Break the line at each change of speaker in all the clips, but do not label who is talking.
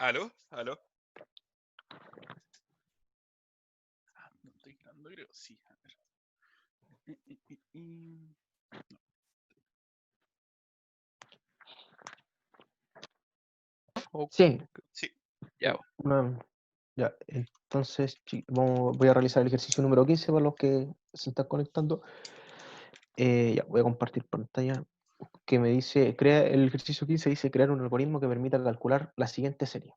¿Aló? ¿Aló? No estoy grabando, creo. Sí, a ver.
Sí,
Sí.
Ya,
ya. Entonces, voy a realizar el ejercicio número 15 para los que se están conectando. Ya, voy a compartir pantalla. Que me dice, el ejercicio 15 dice crear un algoritmo que permita calcular la siguiente serie.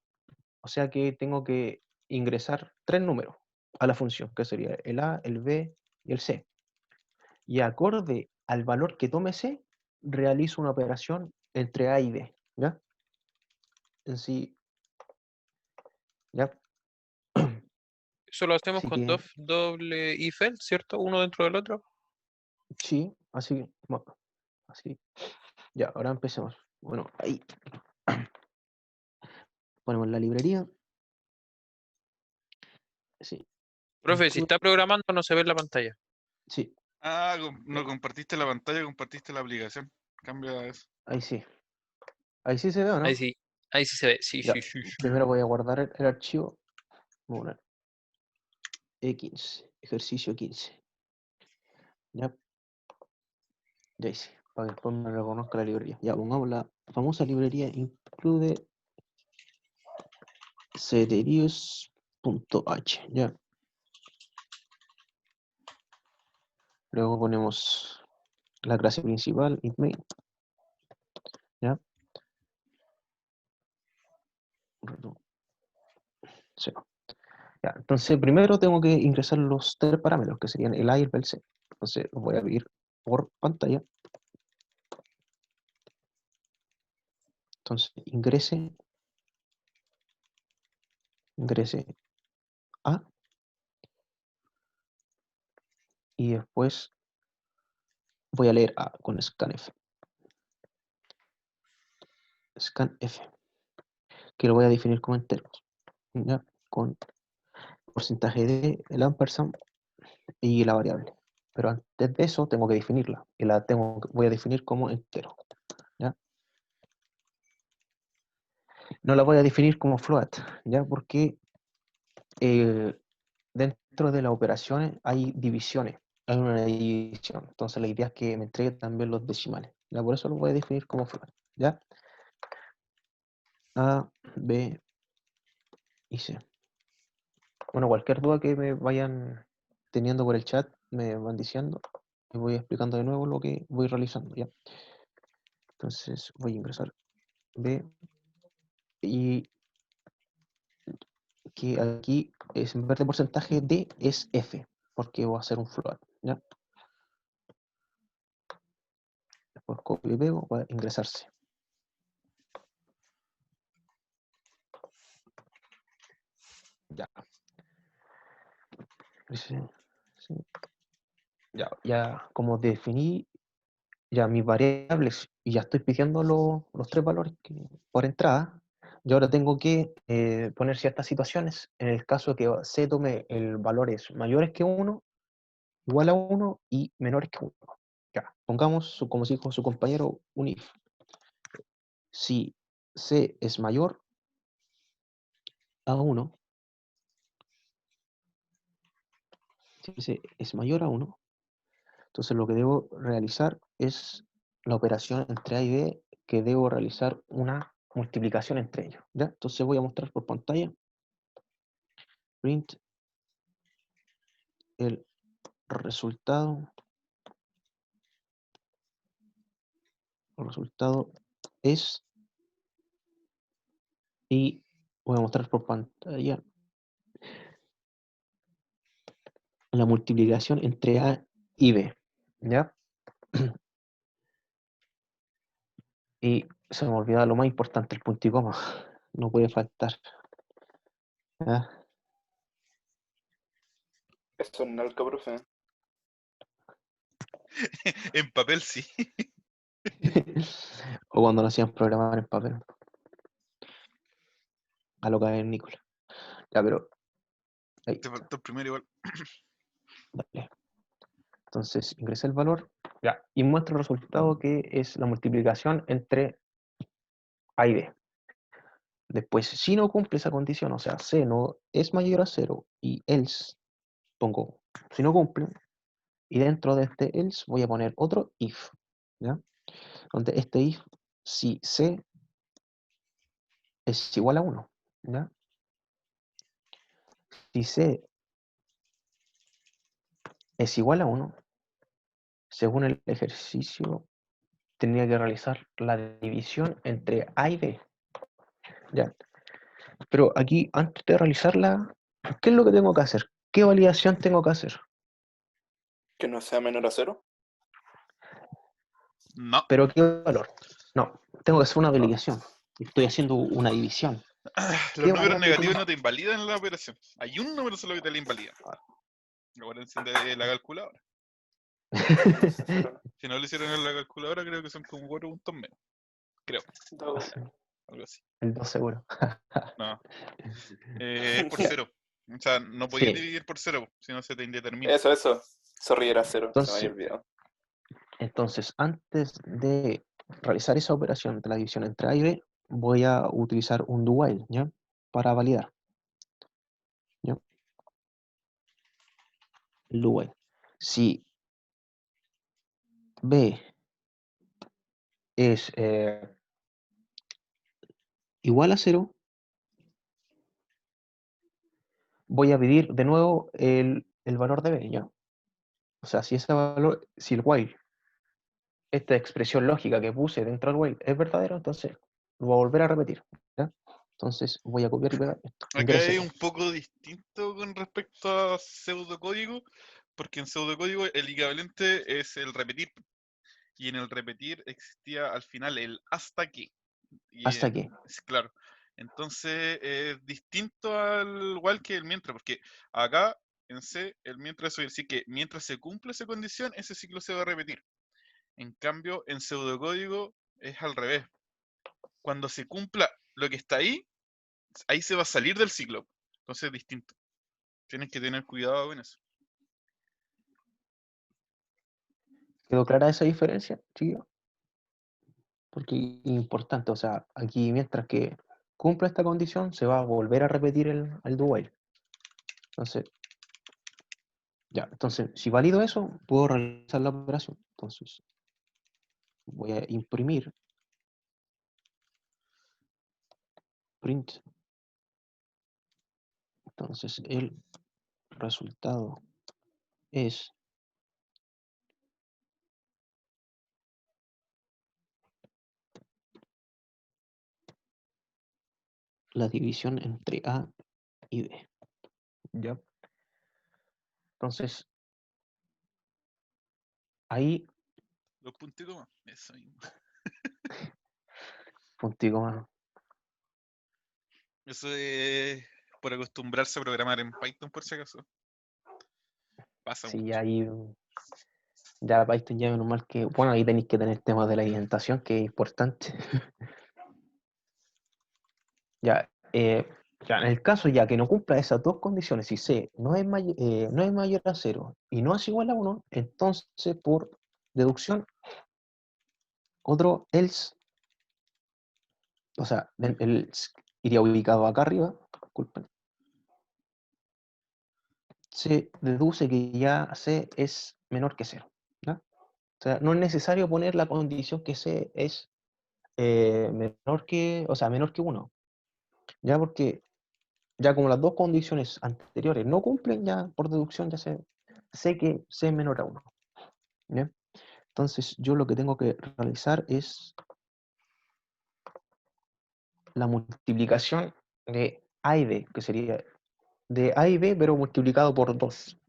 O sea que tengo que ingresar 3 números a la función, que sería el A, el B y el C. Y acorde al valor que tome C, realizo una operación entre A y B. ¿Ya? En sí, ¿ya?
eso lo hacemos
Así
con
que,
doble if else, ¿cierto? Uno dentro del otro.
sí, así, bueno, así. Ya, ahora empecemos. Bueno, ahí ponemos la librería. Sí,
Profe, si está programando no se ve en la pantalla.
sí,
Ah, no compartiste la pantalla, compartiste la aplicación. Cambia eso.
ahí sí. Ahí sí se ve, ¿o no?
Ahí sí se ve. Sí,
Ya,
sí, sí, sí.
primero voy a guardar el archivo. Voy a poner E15, ejercicio 15. Ya, ya hice, para que después me reconozca la librería. Ya, pongamos la famosa librería include serious.h. Ya, luego ponemos la clase principal, main. Ya, sí. Ya, entonces primero tengo que ingresar los 3 parámetros, que serían el A y el B y el C. Entonces los voy a abrir por pantalla. Entonces ingrese A y después voy a leer A con scanf. Scanf, que lo voy a definir como enteros. Ya, con porcentaje de el ampersand y la variable. Pero antes de eso tengo que definirla. Y voy a definir como entero. ¿Ya? No la voy a definir como float, ¿ya? Porque dentro de las operaciones hay divisiones. Hay una división. Entonces la idea es que me entregue también los decimales. ¿Ya? Por eso lo voy a definir como float. ¿Ya? A, B y C. Bueno, cualquier duda que me vayan teniendo por el chat, me van diciendo. Y voy explicando de nuevo lo que voy realizando. ¿Ya? Entonces voy a ingresar B y que aquí es en vez de porcentaje D es F, porque voy a hacer un float. ¿Ya? Después copio y pego para ingresarse. Ya. Sí, sí. Ya como definí ya mis variables y ya estoy pidiendo los 3 valores por entrada, yo ahora tengo que poner ciertas situaciones. En el caso que C tome el valores mayores que 1, igual a 1 y menores que 1. Ya, pongamos, como dijo su compañero, un if. Si C es mayor a 1, si C es mayor a 1, entonces lo que debo realizar es la operación entre A y B, que debo realizar una multiplicación entre ellos. ¿Ya? Entonces voy a mostrar por pantalla. Print el resultado. El resultado es, y voy a mostrar por pantalla la multiplicación entre A y B. ¿Ya? Y se me olvidaba lo más importante, el punto y coma. No puede faltar. ¿Ya?
Eso en Nalca, profe.
En papel sí.
O cuando lo hacían programar en papel. A lo que es Nicolás. Ya, pero ahí
Te
está.
faltó el primero igual.
Dale. Entonces ingresé el valor. Ya. Y muestro el resultado que es la multiplicación entre A y B. Después, si no cumple esa condición, o sea, C no es mayor a 0 y else pongo si no cumple, y dentro de este else voy a poner otro if, ¿ya? Donde este if, si C es igual a 1, ¿ya? Si C es igual a 1, según el ejercicio, tendría que realizar la división entre A y B, ¿ya? Pero aquí, antes de realizarla, ¿qué es lo que tengo que hacer? ¿Qué validación tengo que hacer?
Que no sea menor a 0.
No.
¿Pero qué valor? No, tengo que hacer una validación. Estoy haciendo una división.
Los
¿Qué
números
valor
negativos
tengo?
no te invalidan la operación. Hay un número solo que te la invalida. Ahora enciende la calculadora. Si no lo hicieron en la calculadora, creo que son como 4 puntos menos. Creo, algo así.
El 2 seguro.
No. Es por
Ya.
0. O sea, no podías
Sí.
dividir por 0, si no se te indetermina.
Eso. Sorry, era 0. Se me había olvidado.
Entonces, antes de realizar esa operación de la división entre A y B, voy a utilizar un do while, ¿ya? Para validar. ¿Ya? El do while. Si B es igual a 0, voy a pedir de nuevo el valor de B, ¿ya? O sea, si ese valor, si el while, esta expresión lógica que puse dentro del while es verdadero, entonces lo voy a volver a repetir, ¿ya? Entonces voy a copiar y pegar esto.
Acá es
Ingreso.
un poco distinto con respecto a pseudocódigo, porque en pseudocódigo el equivalente es el repetir. Y en el repetir existía al final el hasta que. Y,
Hasta aquí.
claro. Entonces es distinto al igual que el mientras, porque acá en C el mientras es decir que mientras se cumple esa condición, ese ciclo se va a repetir. En cambio, en pseudocódigo es al revés. Cuando se cumpla lo que está ahí se va a salir del ciclo. Entonces es distinto. Tienes que tener cuidado con eso.
¿Quedó clara esa diferencia, chiquillo? Porque es importante, o sea, aquí mientras que cumpla esta condición, se va a volver a repetir el do while. Entonces, ya, entonces, si valido eso, puedo realizar la operación. Entonces, voy a imprimir print. Entonces, el resultado es la división entre A y B. ¿Ya? Entonces, ahí,
Los puntos y comas. Eso mismo.
punto y coma.
Eso es por acostumbrarse a programar en Python, por si acaso. Pasa
Sí,
mucho.
ahí, ya Python ya menos mal que, bueno, ahí tenéis que tener temas de la indentación, que es importante. Ya, ya, en el caso ya que no cumpla esas dos condiciones, si C no es mayor a 0 y no es igual a 1, entonces por deducción, otro else, o sea, el else iría ubicado acá arriba, disculpen, se deduce que ya C es menor que 0. ¿Ya? O sea, no es necesario poner la condición que C es menor que, o sea, menor que 1, ya porque ya como las dos condiciones anteriores no cumplen, ya por deducción ya sé que C es menor a 1. ¿Ya? Entonces yo lo que tengo que realizar es la multiplicación de A y B, que sería de A y B, pero multiplicado por 2.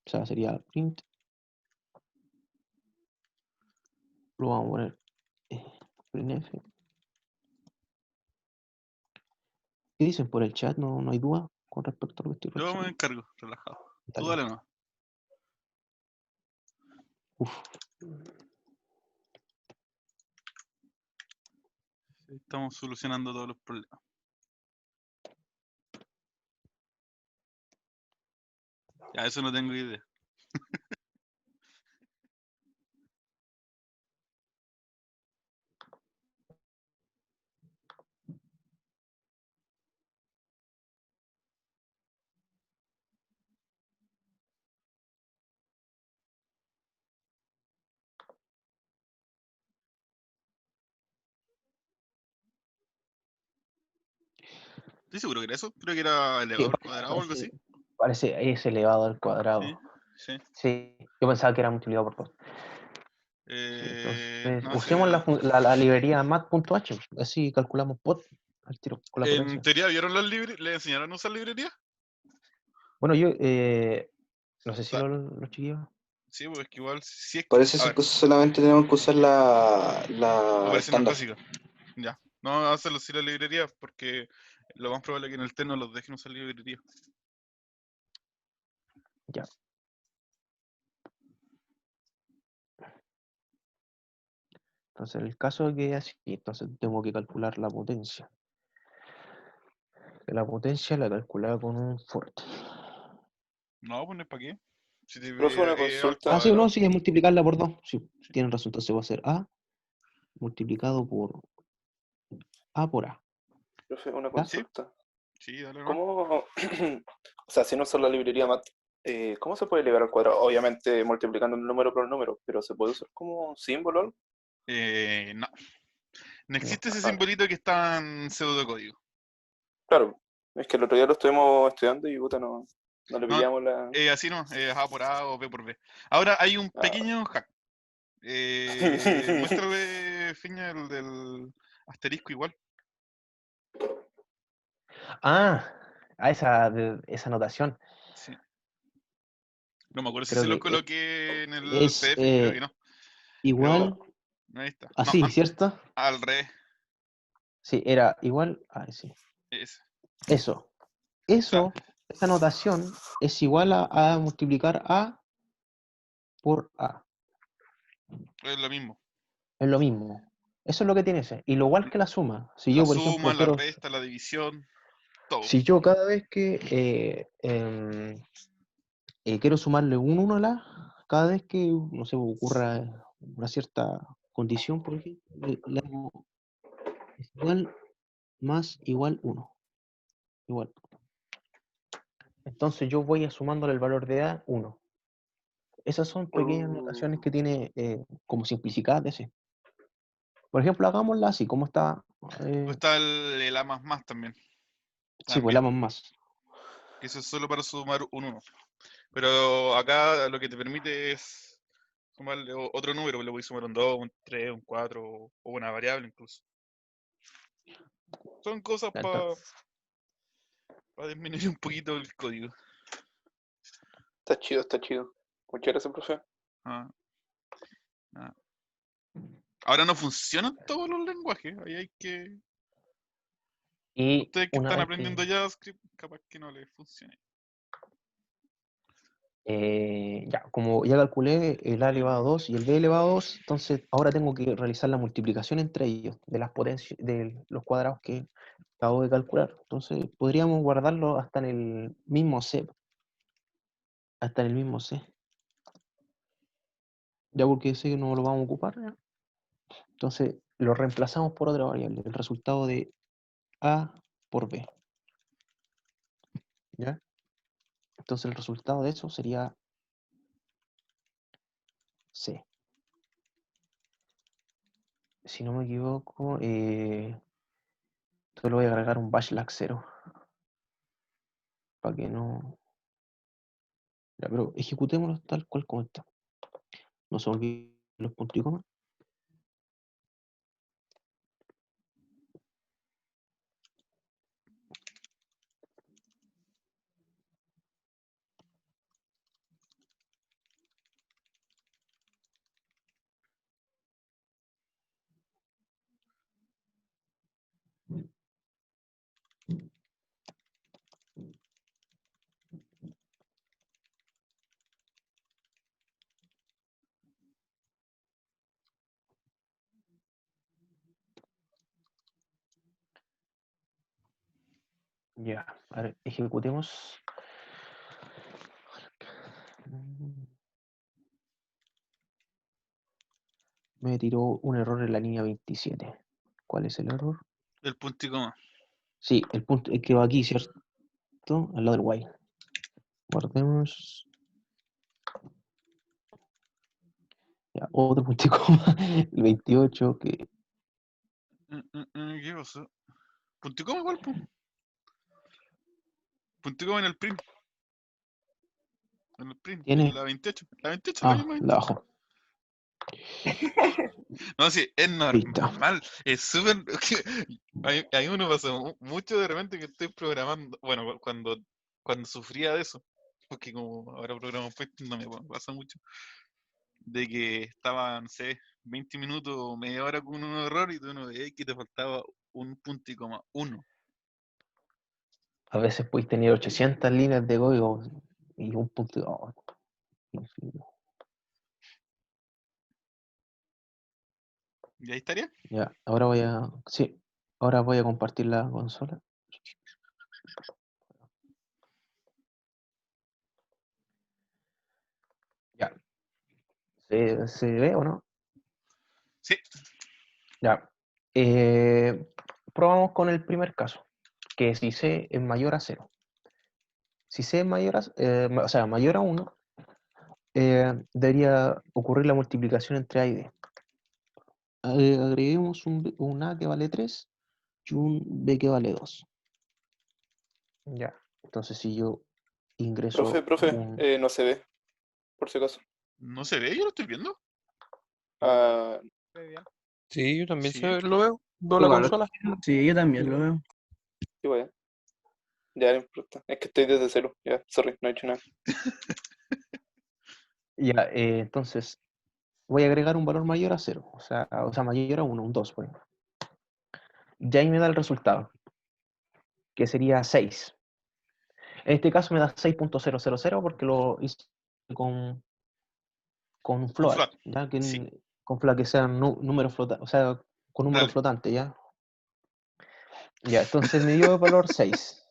O sea, sería print, lo vamos a poner printf. ¿Qué dicen por el chat? No hay duda con respecto a lo que estoy
Yo me
realizando.
encargo, relajado. Tú
Dale.
dale no.
Uf,
Estamos solucionando todos los problemas. Ya, eso no tengo idea. Estoy seguro que era eso. Creo que era
Sí,
elevador cuadrado o algo así.
parece es elevado al cuadrado.
Sí, sí.
Sí, yo pensaba que era multiplicado por 2. Entonces,
No,
usemos la librería mat.h, así calculamos pot al tiro con la
en
potencia.
teoría, ¿vieron las librerías? ¿Le enseñaron a usar librerías?
Bueno, yo no sé si
Da-
los chiquillos.
Sí, pues es que igual, si es que,
Parece
a
ser
ver,
que solamente tenemos que usar la
operaciones
estándar.
básicas. Ya. No vamos a hacerlo sin la librería porque lo más probable es que en el test no los dejen usar librería.
Ya. Entonces, en el caso de que así, entonces tengo que calcular la potencia. La potencia la calculaba con un forte.
No, pues no es para qué. Si te
Profe, una
al
consulta.
Ah, sí, no,
cuadrado.
sí, es multiplicarla por 2. Sí,
Sí.
tienen razón. Entonces va a ser A multiplicado por A por A.
Profe, una
¿Ya?
Sí,
consulta.
sí, dale nomás.
¿Cómo, o sea, si no usar la librería mat, cómo se puede elevar al cuadrado? Obviamente multiplicando un número por un número, pero ¿se puede usar como símbolo o algo?
No. No
No.
existe ese
Vale.
simbolito que está en pseudocódigo.
Claro, es que el otro día lo estuvimos estudiando y puta, no le
No,
pillamos la.
así no, A por A o B por B. Ahora hay un
Ah.
pequeño hack. Muéstrale, Fiña, el del asterisco igual.
Ah, esa notación.
Sí. No me acuerdo si
Creo
se lo
que
coloqué en el
es
PDF, creo que no.
igual
Pero ahí está. No,
así, ¿cierto?
al revés.
Sí, era igual. Sí.
Ese.
Eso.
O sea,
Esa notación es igual a multiplicar A por A.
es lo mismo.
Es lo mismo. Eso es lo que tiene ese. Y lo igual que la suma. Si
La
yo, por
suma,
ejemplo,
la resta, la división, todo.
si yo cada vez que quiero sumarle un 1 a cada vez que, no sé, ocurra una cierta condición, por ejemplo, le hago es igual más igual 1. Igual. Entonces yo voy sumándole el valor de A 1. Esas son pequeñas notaciones que tiene como simplificadas de ese. Por ejemplo, hagámosla así, como está.
Pues está el A más también.
Sí, pues
También.
la más.
Que eso es solo para sumar un 1. Pero acá lo que te permite es sumarle otro número. Le voy a sumar un 2, un 3, un 4 o una variable incluso. Son cosas
Ya,
para disminuir un poquito el código.
Está chido, está chido. Muchas gracias, profe.
Ah, ah. Ahora no funcionan todos los lenguajes. Ahí hay que.
Y
Ustedes que
una
están
vez
aprendiendo
que.
JavaScript, capaz que no les funcione.
Ya, como ya calculé el A elevado a 2 y el B elevado a 2, entonces ahora tengo que realizar la multiplicación entre ellos de las potencias, de los cuadrados que acabo de calcular. Entonces podríamos guardarlo hasta en el mismo C. Hasta en el mismo C. Ya porque sé que no lo vamos a ocupar. ¿Ya? Entonces lo reemplazamos por otra variable, el resultado de A por B. ¿Ya? Entonces el resultado de eso sería C. Si no me equivoco, solo voy a agregar un \slash 0 para que no. Ya, pero ejecutémoslo tal cual como está. No se olviden los puntos y comas. Ya, a ver, ejecutemos. Me tiró un error en la línea 27. ¿Cuál es el error?
El punto y coma.
Sí, el punto quedó aquí, ¿cierto? Al lado del while. Guardemos. Ya, otro punto y coma. El 28, que
¿Qué pasó? Punto y coma igual, pues. punto y coma en el print. En el print,
¿Tiene?
en la 28. La 28 la
Ah,
misma
la
28.
bajo.
No, sí, es
Ahí está.
normal. Es súper. A mí me pasa mucho de repente que estoy programando. Bueno, cuando sufría de eso. Porque como ahora programo Python no me pasa mucho. De que estaba, no sé, 20 minutos o media hora con un error y tú no veías que te faltaba un punto y coma uno.
A veces puedes tener 800 líneas de código y un punto. Oh, infinito.
¿Y ahí estaría?
Ya, ahora voy a. Sí, ahora voy a compartir la consola. Ya. ¿Se ve o no?
Sí.
Ya. Probamos con el primer caso, que si C es mayor a 0. Si C es mayor a, o sea, mayor a 1, debería ocurrir la multiplicación entre A y B. Agreguemos un A que vale 3 y un B que vale 2. Ya. Entonces si yo ingreso
Profe,
un...
no se ve, por si acaso.
¿No se ve? Yo lo estoy viendo.
Ah,
Sí, yo también
Sí.
lo veo. Veo la
Igual,
consola.
sí, yo también lo veo.
qué bueno. Ya no importa. Es que estoy desde cero. Ya, sorry, no he hecho nada.
Ya, entonces voy a agregar un valor mayor a 0, o sea mayor a 1, un 2, por ejemplo. Ya ahí me da el resultado, que sería 6. En este caso me da 6.000 porque lo hice con
Con
float,
float.
¿ya?
Sí.
Con float que sean números flotantes, o sea, con números
Dale.
flotantes, ¿ya? Ya, entonces me dio el valor 6.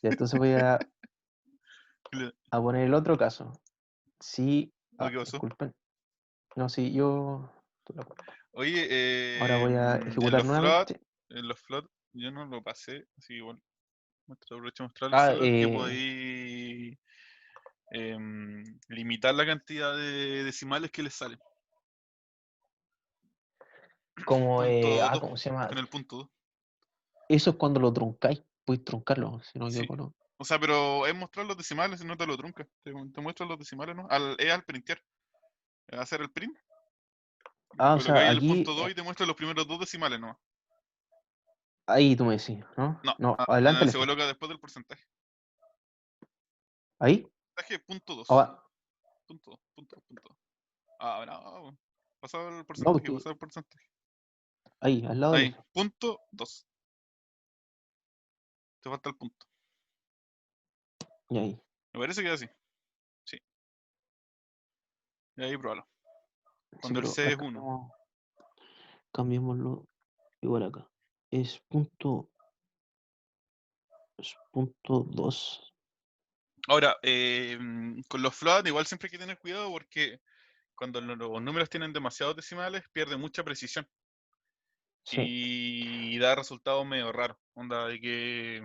Ya, entonces voy a poner el otro caso. Si,
¿O qué pasó?
disculpen. No, si yo...
Oye,
Ahora voy a ejecutar nuevamente.
en los float, yo no lo pasé, así que bueno, aprovecho de mostrárselo, que podéis limitar la cantidad de decimales que les salen.
Como,
Punto 2,
¿cómo se llama?
con el punto 2.
Eso es cuando lo truncáis, puedes truncarlo, si no me
Sí.
equivoco, ¿no?
O sea, pero es mostrar los decimales y no te lo trunca. Te muestra los decimales, ¿no? Es al printear. Hacer el print.
Ah, o sea,
Colocáis el
aquí,
punto 2 y te muestra los primeros dos decimales, ¿no?
ahí tú me decís, ¿no?
No,
No, adelántale.
se coloca después del porcentaje.
¿Ahí?
Porcentaje punto 2.
Ah,
Punto 2, punto 2. Ah, bravo. Pasado el
no,
porcentaje,
porque
pasado el porcentaje.
ahí, al lado de
Ahí,
eso.
punto 2. Te falta el punto.
Y ahí.
Me parece que es así. Sí. Y ahí pruébalo.
Sí,
Cuando el
pero
C es 1.
cambiémoslo igual acá. Es punto 2.
Ahora, con los float igual siempre hay que tener cuidado porque cuando los números tienen demasiados decimales pierde mucha precisión.
Sí.
Y da resultados medio raros. Onda de que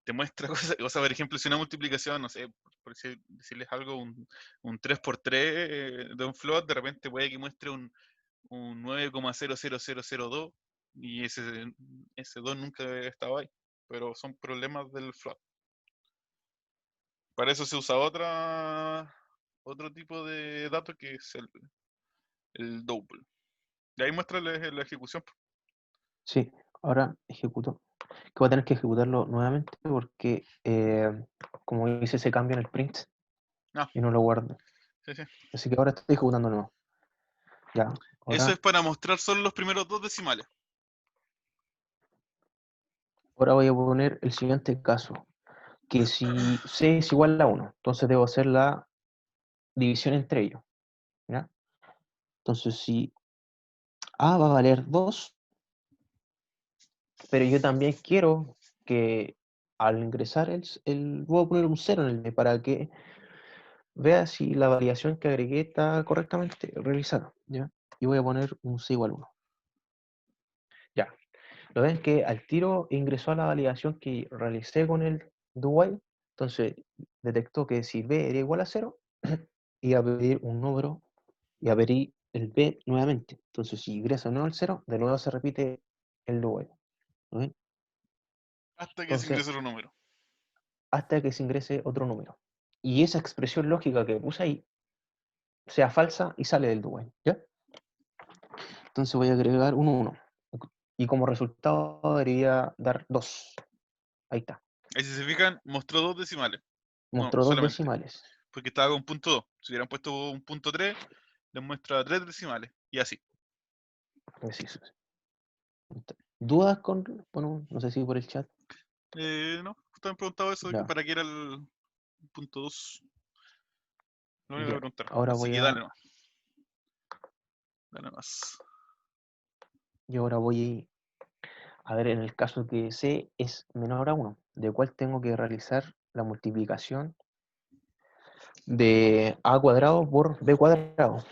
te muestra cosas, o sea, por ejemplo, si una multiplicación, no sé, por decirles algo, un 3×3 de un float, de repente puede que muestre un 9,00002 y ese 2 nunca estaba ahí, pero son problemas del float. Para eso se usa otro tipo de dato que es el double. Y ahí muestra la ejecución.
Sí, ahora ejecuto. Que voy a tener que ejecutarlo nuevamente porque, como hice ese cambio en el print
Ah,
y no lo guardo.
sí, sí.
Así que ahora estoy ejecutando de nuevo. Ya,
Eso
ahora,
es para mostrar solo los primeros dos decimales.
ahora voy a poner el siguiente caso. Que si C es igual a 1, entonces debo hacer la división entre ellos. ¿Ya? Entonces, si A va a valer 2, pero yo también quiero que al ingresar voy a poner un 0 en el B para que vea si la variación que agregué está correctamente realizada. ¿Ya? Y voy a poner un C igual a 1. Ya. ¿Lo ven que al tiro ingresó a la validación que realicé con el do while? Entonces detectó que si B era igual a 0, iba a pedir un número y a pedir el B nuevamente. Entonces si ingresa de nuevo al 0, de nuevo se repite el do while. ¿Lo ven?
Hasta que se
Entonces,
ingrese otro número.
hasta que se ingrese otro número. Y esa expresión lógica que puse ahí sea falsa y sale del do while, ¿ya? Entonces voy a agregar un 1. Y como resultado debería dar 2. Ahí está.
Ahí si se fijan, mostró 2 decimales. No,
Mostró 2
solamente.
decimales.
Porque estaba con punto 2. Si hubieran puesto un punto 3, les muestra 3 decimales. Y así.
Así es. ¿Dudas con...? Bueno, no sé si por el chat.
No, justo me han preguntado eso,
Ya.
para qué era el punto 2. Lo único que
Ya.
me preguntaron.
Ahora
Así
voy
que
a...
dale nomás. Dale más.
Y ahora voy a ver, en el caso que C es menor a 1, de cual tengo que realizar la multiplicación de A cuadrado por B cuadrado.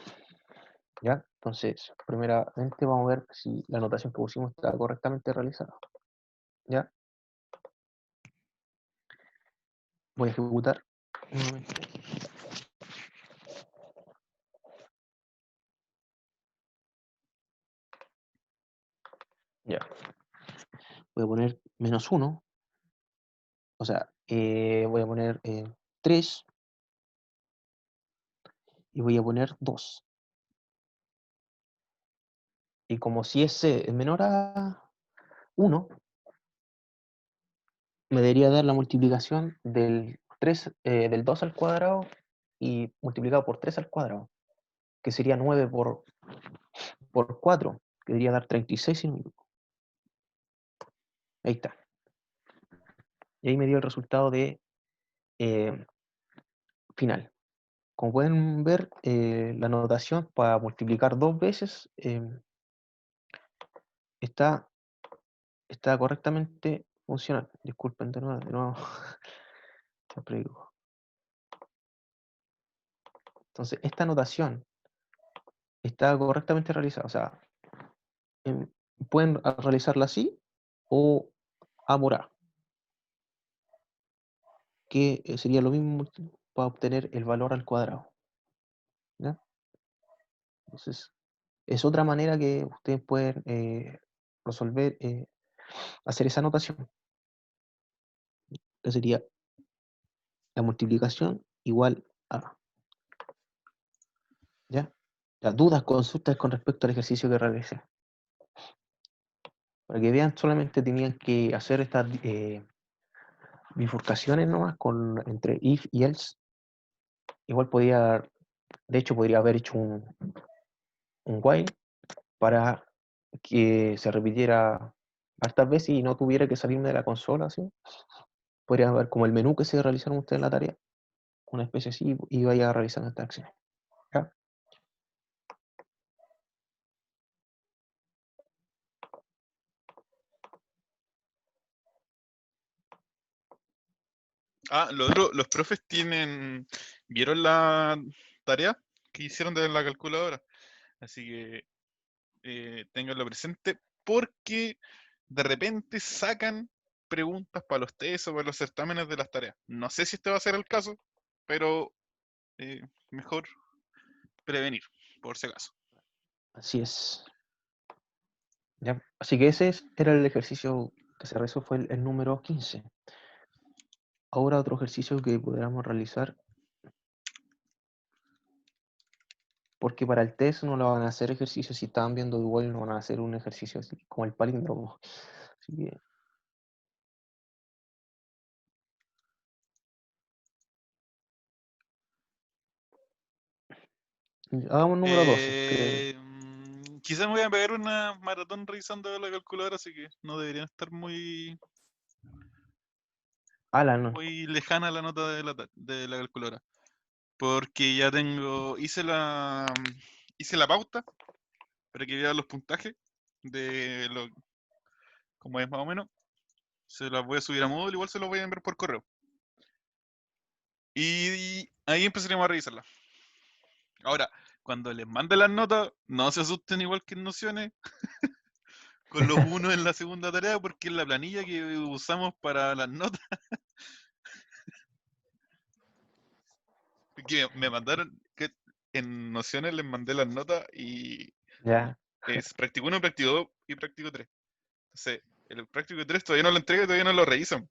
¿Ya? Entonces, primeramente vamos a ver si la notación que pusimos está correctamente realizada. ¿Ya? Voy a ejecutar. Un momento. Ya. Voy a poner menos 1. O sea, voy a poner 3 y voy a poner 2. Y como si ese es menor a 1, me debería dar la multiplicación del 2 al cuadrado y multiplicado por 3 al cuadrado, que sería 9 por 4, que debería dar 36 si no me equivoco. Ahí está. Y ahí me dio el resultado de final. Como pueden ver, la notación para multiplicar 2 veces está correctamente funcional. Disculpen de nuevo. Siempre digo. Entonces, esta notación está correctamente realizada. O sea, pueden realizarla así o A por A, que sería lo mismo para obtener el valor al cuadrado. ¿Ya? Entonces, es otra manera que ustedes pueden resolver, hacer esa notación, que sería la multiplicación igual a. ¿Ya? Las dudas, consultas con respecto al ejercicio que realicé. Para que vean, solamente tenían que hacer estas bifurcaciones nomás entre if y else. Igual de hecho podría haber hecho un while para que se repitiera hartas veces y no tuviera que salirme de la consola, ¿sí? Podría ver como el menú que se realizaron ustedes en la tarea, una especie así, y vaya realizando estas acciones. ¿Ya?
Lo otro, los profes ¿vieron la tarea que hicieron de la calculadora? Así que ténganlo presente porque de repente sacan preguntas para los test o para los certámenes de las tareas. No sé si este va a ser el caso, pero mejor prevenir, por si acaso.
Así es. ¿Ya? Así que era el ejercicio que se realizó, fue el número 15. Ahora otro ejercicio que pudiéramos realizar, porque para el test no lo van a hacer ejercicios, si estaban viendo igual no van a hacer un ejercicio así como el palíndromo. Así que hagamos número 12.
Quizás me voy a pegar una maratón revisando la calculadora, así que no deberían estar muy
No.
muy lejana la nota de la calculadora. Porque ya hice la pauta para que vean los puntajes de lo como es más o menos. Se las voy a subir a Moodle, igual se los voy a enviar por correo. Y ahí empezaremos a revisarla. Ahora, cuando les mande las notas, no se asusten igual que en Nociones con los unos en la segunda tarea, porque es la planilla que usamos para las notas. Que me mandaron, que en Nociones les mandé las notas y
Ya.
es práctico 1, práctico 2 y práctico 3. Entonces, El práctico de 3 todavía no lo entrega y todavía no lo revisan.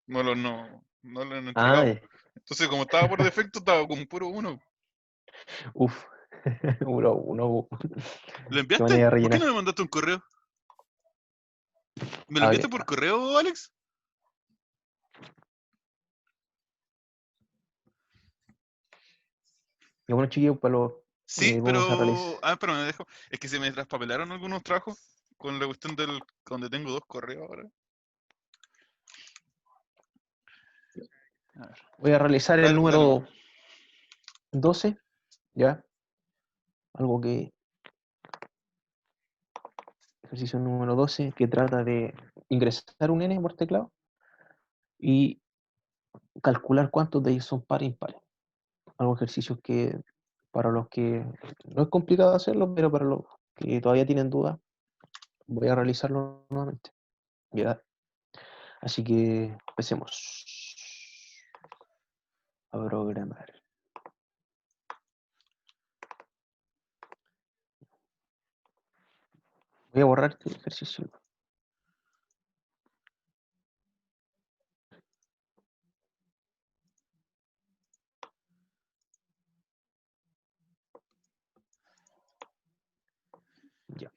No lo han
Ah,
entregado. Entonces, como estaba por defecto, estaba con puro 1.
uf. Uno.
¿Lo
¿Qué
enviaste?
manera de
¿Por qué no
rellenar?
me mandaste un correo? ¿Me lo
A
enviaste
ver,
por correo, Alex?
y bueno, chiquillos, para los
Sí,
vamos a realizar.
pero... Ah, pero me dejo. Es que se me traspapelaron algunos trabajos con la cuestión del... donde tengo 2 correos ahora. A ver.
Voy a realizar el
Dale nomás.
número 12, ¿ya? Algo que... Ejercicio número 12, que trata de ingresar un n por teclado y calcular cuántos de ellos son par e impares. Algo ejercicios que para los que no es complicado hacerlo, pero para los que todavía tienen dudas, voy a realizarlo nuevamente. ¿Ya? Así que empecemos a programar. Voy a borrar este ejercicio. Ya.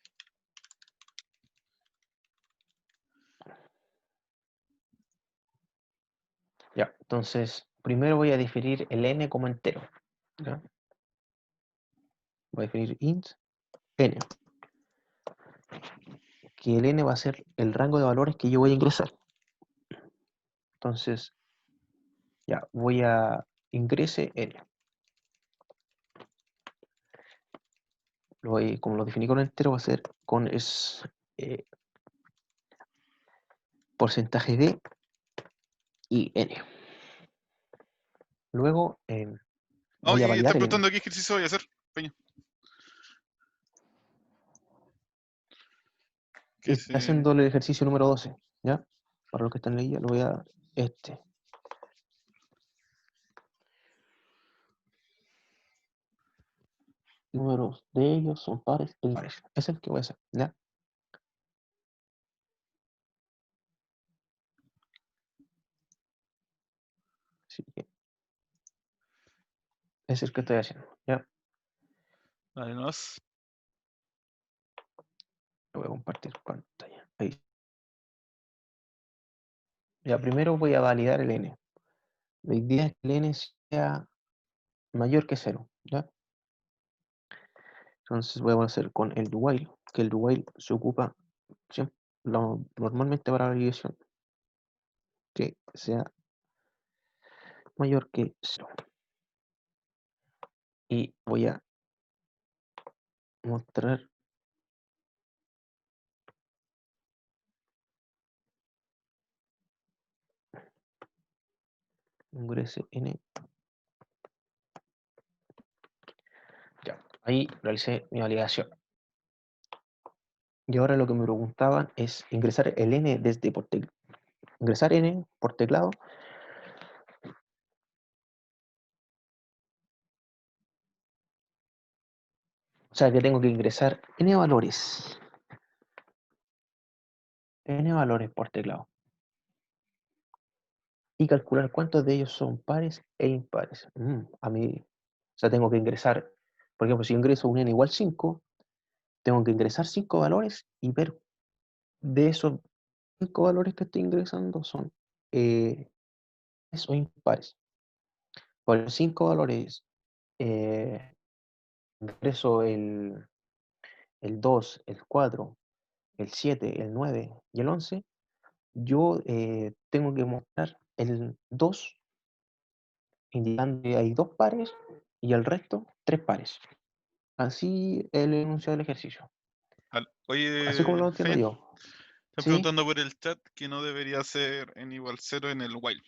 Ya, entonces, primero voy a definir el n como entero. ¿Ya? Voy a definir int n, que el n va a ser el rango de valores que yo voy a ingresar. Entonces, ya, voy a ingrese n. Como lo definí con entero, va a ser con porcentaje de y n. Luego voy a
Oye, está
validar el n.
preguntando qué ejercicio voy a hacer, Peña. Que
Está
se...
haciendo el ejercicio número 12, ¿ya? Para los que están leyendo, lo voy a dar este. Números de ellos son pares e impares. Ese es el que voy a hacer, ¿ya? Así que ese es el que estoy haciendo, ¿ya?
Dale, nomás.
Voy a compartir pantalla. Ahí. Ya, primero voy a validar el n. La idea es que el n sea mayor que 0, ¿ya? Entonces voy a hacer con el do while, que el do while se ocupa normalmente para la validación, que sea mayor que 0. Y voy a mostrar ingrese n. Ya, ahí realicé mi validación. Y ahora lo que me preguntaban es ingresar el n desde ingresar n por teclado. O sea que tengo que ingresar n valores por teclado y calcular cuántos de ellos son pares e impares. O sea, tengo que ingresar, por ejemplo, si ingreso un n igual 5, tengo que ingresar 5 valores y ver de esos 5 valores que estoy ingresando son pares o impares. Por los 5 valores ingreso el 2, el 4, el 7, el 9 y el 11, yo tengo que mostrar el 2 indicando que hay 2 pares y el resto 3 pares. Así el enunciado del ejercicio. Así como
Oye,
lo entiendo
Feña,
yo.
están
¿Sí?
preguntando por el chat que no debería ser n igual 0 en el while.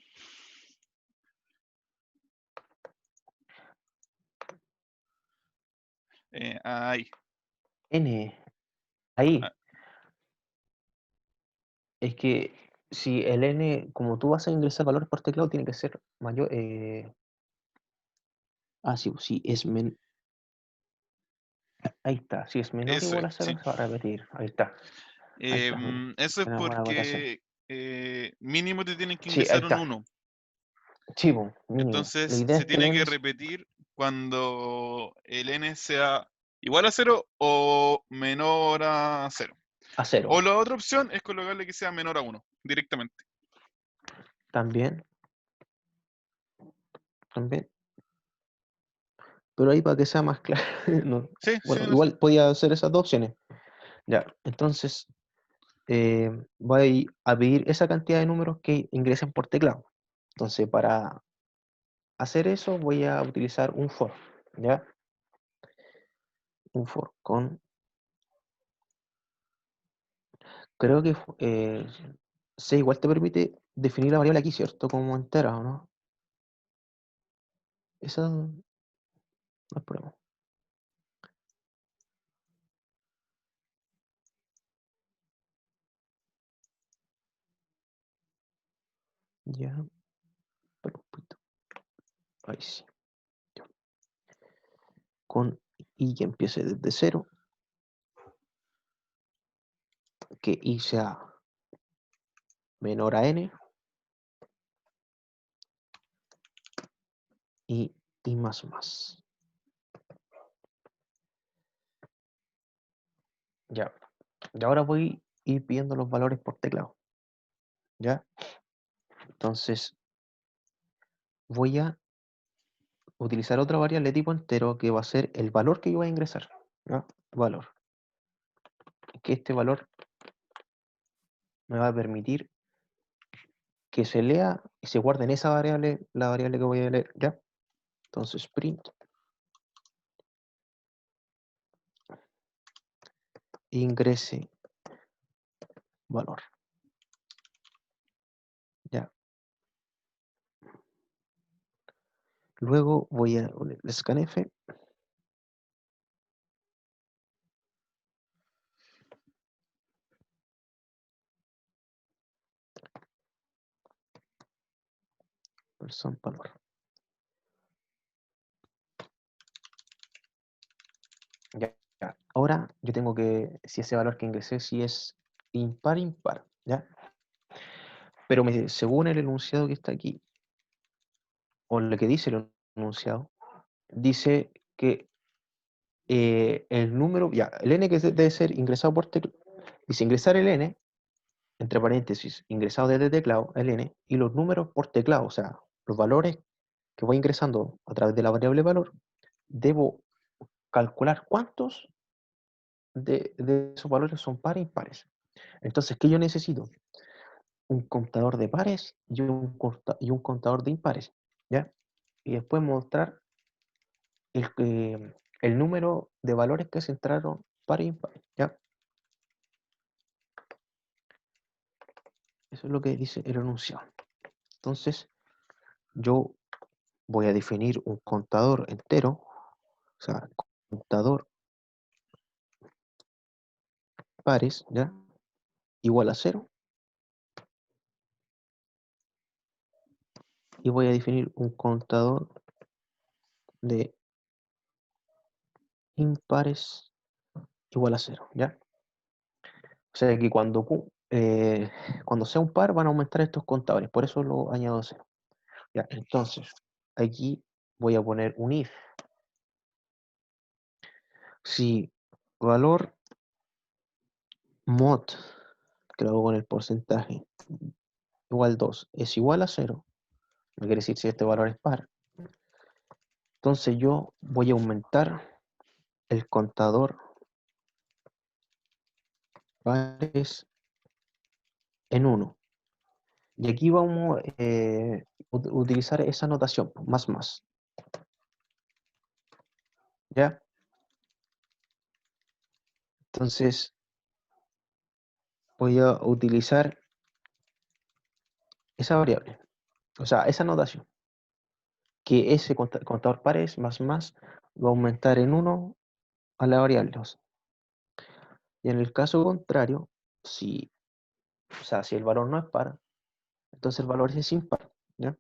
Ahí.
N. Ahí.
Ah,
Es que si el N, como tú vas a ingresar valores por teclado, tiene que ser mayor. Sí, sí, ahí está. Si es menor o igual
Eso,
a 0,
sí.
se va a repetir. Ahí está. Ahí está, mira.
Eso es
Una buena acotación.
porque mínimo te tienen que
Sí, ahí
ingresar un
está.
1.
Sí, po, mínimo. La
Entonces
idea
se
es que el
tiene
N
que repetir cuando el n sea igual a 0 o menor a 0.
a 0.
O la otra opción es colocarle que sea menor a 1 directamente.
También. Pero ahí para que sea más claro. no,
Sí,
Bueno,
sí, no sé.
igual podía hacer esas dos opciones. Ya, entonces voy a pedir esa cantidad de números que ingresen por teclado. Entonces, para hacer eso voy a utilizar un for, ¿ya? Un for con... Creo que C igual te permite definir la variable aquí, ¿cierto? Como entera, ¿o no? Eso no es problema. Ya, pero un poquito. Ahí sí. Ya. Con I que empiece desde 0, que I sea menor a n, y I más. Ya. Y ahora voy a ir pidiendo los valores por teclado. ¿Ya? Entonces, voy a utilizar otra variable de tipo entero que va a ser el valor que yo voy a ingresar. ¿Ya? Valor. Que este valor me va a permitir que se lea y se guarde en esa variable, la variable que voy a leer. ¿Ya? Entonces, print ingrese valor. ¿Ya? Luego voy a poner el scanf. Person valor. Ya. Ahora yo tengo que, si ese valor que ingresé, si es impar, ¿ya? Pero según el enunciado que está aquí, o lo que dice el enunciado, dice que el número, ya, el n que debe ser ingresado por teclado, dice ingresar el n, entre paréntesis, ingresado desde teclado, el n, y los números por teclado, o sea, los valores que voy ingresando a través de la variable valor, debo calcular cuántos de esos valores son pares e impares. Entonces, ¿qué yo necesito? Un contador de pares y un contador de impares, ¿ya? Y después mostrar el número de valores que se entraron pares e impares, ¿ya? Eso es lo que dice el enunciado. Entonces, yo voy a definir un contador entero, o sea, contador pares, ¿ya? Igual a 0. Y voy a definir un contador de impares igual a 0, ¿ya? O sea que cuando sea un par van a aumentar estos contadores, por eso lo añado a 0. ¿Ya? Entonces, aquí voy a poner un if. Si valor mod, que lo hago con el porcentaje, igual 2, es igual a 0, no quiere decir si este valor es par, entonces yo voy a aumentar el contador pares en 1. Y aquí vamos a utilizar esa notación, más. ¿Ya? Entonces voy a utilizar esa variable, o sea, esa notación, que ese contador pares más va a aumentar en 1 a la variable 2. Y en el caso contrario, o sea, si el valor no es par, entonces el valor es impar, ¿ya?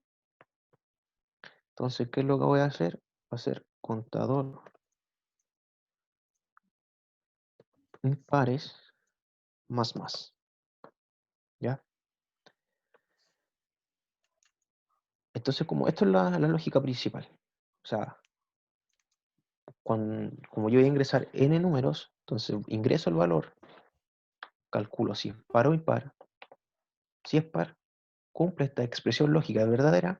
Entonces, ¿qué es lo que voy a hacer? Va a ser contador impares más. ¿Ya? Entonces, como esto es la lógica principal. O sea, como yo voy a ingresar n números, entonces ingreso el valor, calculo si es par o impar. Si es par, cumple esta expresión lógica verdadera,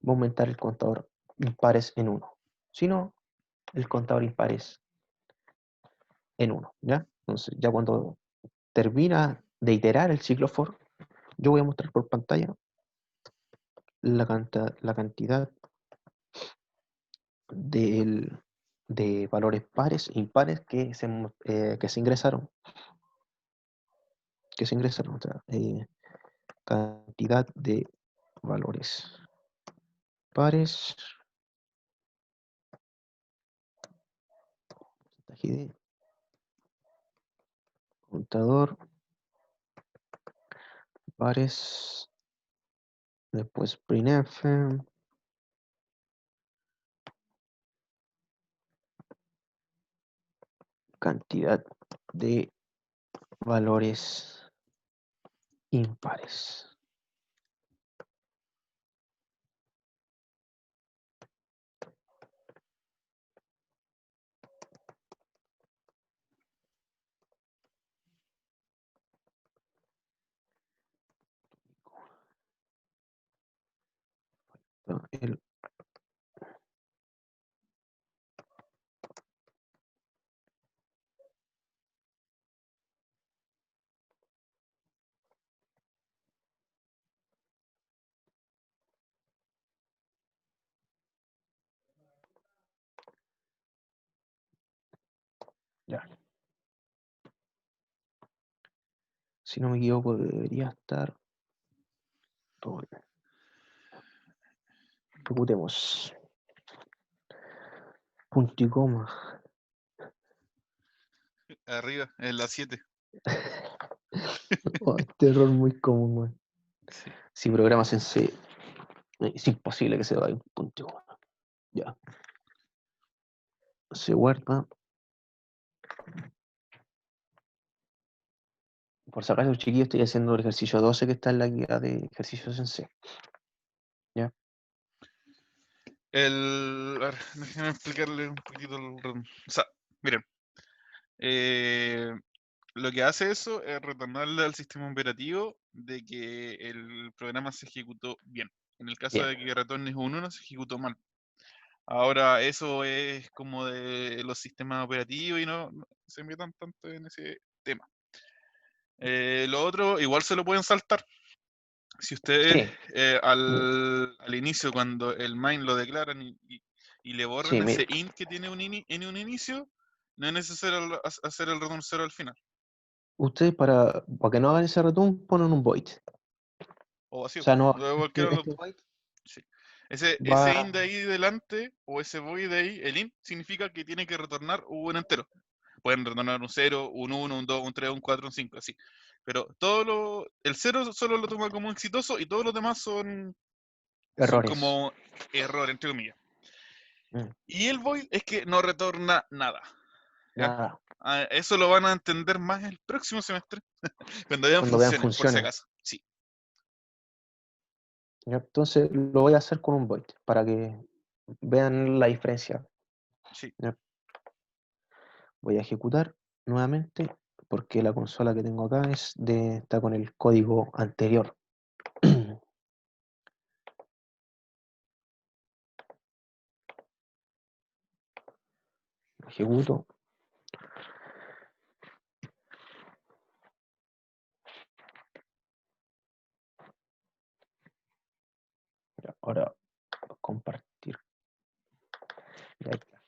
va a aumentar el contador impares en 1. Si no, el contador impares en 1. ¿Ya? Entonces, ya cuando termina de iterar el ciclo for, yo voy a mostrar por pantalla la cantidad de valores pares e impares que se ingresaron. O sea, cantidad de valores pares, porcentaje de contador, pares, después printf, cantidad de valores impares. El- ya. Si no me equivoco, debería estar todo bien. Ejecutemos. Punto y coma.
Arriba, en la 7.
Oh, este error muy común, man.
Sí.
Si programas en C, es imposible que se vaya un punto y coma. Ya. Se guarda. Por si acaso, chiquillos, estoy haciendo el ejercicio 12 que está en la guía de ejercicios en C. ¿Ya?
A ver, déjenme explicarle un poquito o sea, miren. Lo que hace eso es retornarle al sistema operativo de que el programa se ejecutó bien. En el caso
Bien.
de que retornes un 1, se ejecutó mal. Ahora, eso es como de los sistemas operativos y no se metan tanto en ese tema. Lo otro, igual se lo pueden saltar. Si ustedes
Sí,
al inicio, cuando el main lo declaran y le borran
sí,
ese int que tiene en un inicio, no es necesario hacer el return 0 al final.
ustedes para que no hagan ese return ponen un void.
O
O
vacío.
sea, no,
Cualquiera de los
este
dos.
void
Sí. Ese int de
va
ahí delante, o ese void de ahí, el int significa que tiene que retornar un entero. Pueden retornar un 0, un 1, un 2, un 3, un 4, un 5, así. Pero el 0 solo lo toma como exitoso y todos los demás son
errores.
como error, entre comillas.
Mm,
Y el void es que no retorna nada. ¿Ya?
Nada.
Eso lo van a entender más el próximo semestre, cuando vean
Cuando vean
funciones, por si
funciones.
acaso. Sí.
¿Ya? Entonces lo voy a hacer con un void para que vean la diferencia.
Sí.
¿Ya? Voy a ejecutar nuevamente porque la consola que tengo acá está con el código anterior. Ejecuto. Ya, ahora compartir. Ya está.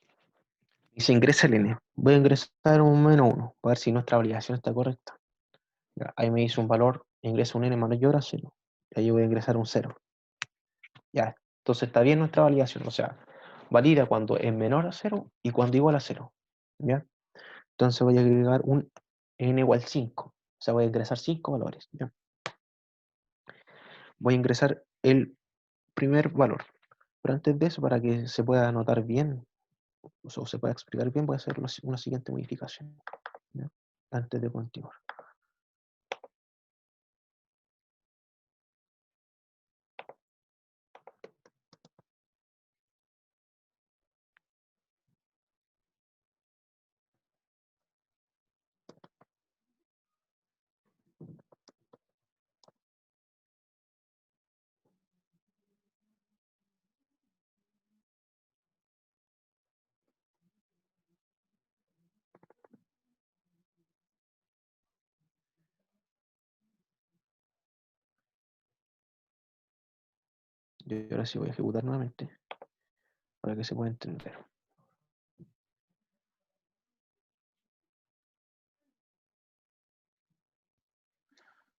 Y se ingresa el N. Voy a ingresar un -1 para ver si nuestra validación está correcta. Ya, ahí me dice un valor, ingreso un N mayor a 0. Y ahí voy a ingresar un 0. Ya, entonces está bien nuestra validación. O sea, valida cuando es menor a 0 y cuando igual a 0. ¿Ya? Entonces voy a agregar un N igual 5. O sea, voy a ingresar 5 valores. ¿Ya? Voy a ingresar el primer valor. Pero antes de eso, para que se pueda anotar bien, o se pueda explicar bien, voy a hacer una siguiente modificación, ¿ya? Antes de continuar. Yo ahora sí voy a ejecutar nuevamente para que se pueda entender.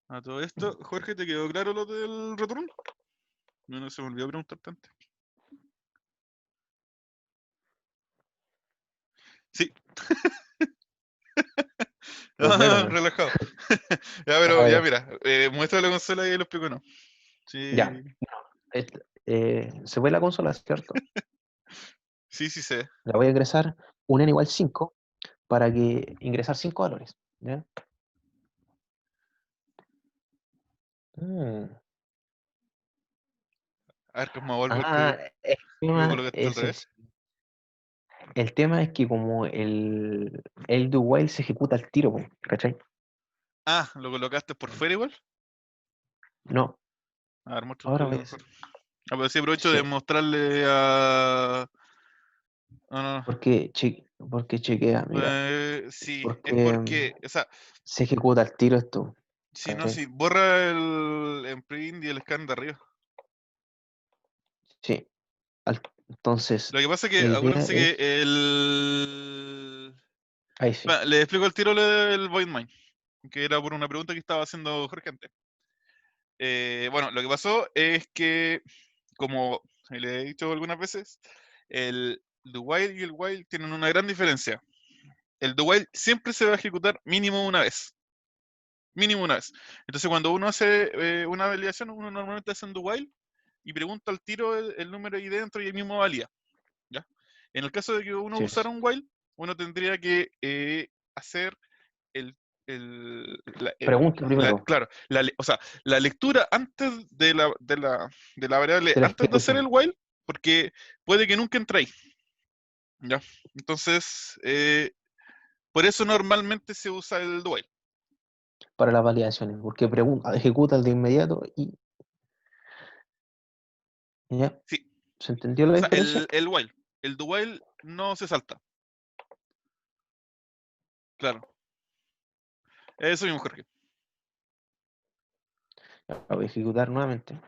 A todo esto, Jorge, ¿te quedó claro lo del return? No se me olvidó preguntarte antes. Sí.
Bueno,
relajado. Ya, pero
Ah,
ya
ya.
mira, muestra la consola y ahí lo explico, ¿no? Sí,
Ya. Se fue la consola, ¿cierto?
sí sé.
La voy a ingresar un n igual 5 para que ingresar 5 valores. ¿Ya? Mm.
A ver, ¿cómo vuelve el
Ah,
código?
el
Lo
tema
colocaste al
es
revés.
el tema es que como el do while se ejecuta al tiro, po, ¿cachai?
Ah, ¿lo colocaste por fuera igual?
No,
A ver, muestra el
ahora
código
voy a
mejor.
hacer.
A ver si aprovecho de
Sí,
mostrarle a... No, no,
porque chequea, mira,
sí, es
porque
porque, o sea,
se ejecuta al tiro esto,
si no,
¿cachai?
si borra el print y el scan de arriba.
Sí, entonces,
Lo que pasa es
la
que,
idea
acuérdense
es,
que el...
ahí sí,
Le explico al tiro lo del void mine, que era por una pregunta que estaba haciendo Jorge antes. Bueno, lo que pasó es que, como le he dicho algunas veces, el do while y el while tienen una gran diferencia. El do while siempre se va a ejecutar mínimo una vez. Mínimo una vez. Entonces, cuando uno hace una validación, uno normalmente hace un do while y pregunta al tiro el número ahí dentro y el mismo valida. ¿Ya? En el caso de que uno
sí,
usara un while, uno tendría que hacer el,
pregunta primero,
claro, o sea, la lectura antes de la variable,
de la
antes de hacer el
ejecución,
while, porque puede que nunca entréis. ¿Ya? Entonces, por eso normalmente se usa el do while.
para las validaciones, porque ejecuta de inmediato y ya,
Sí,
¿se entendió la
o sea,
diferencia?
el while. El do while no se salta. Claro. Eso mismo, Jorge.
Ya, la voy a ejecutar nuevamente.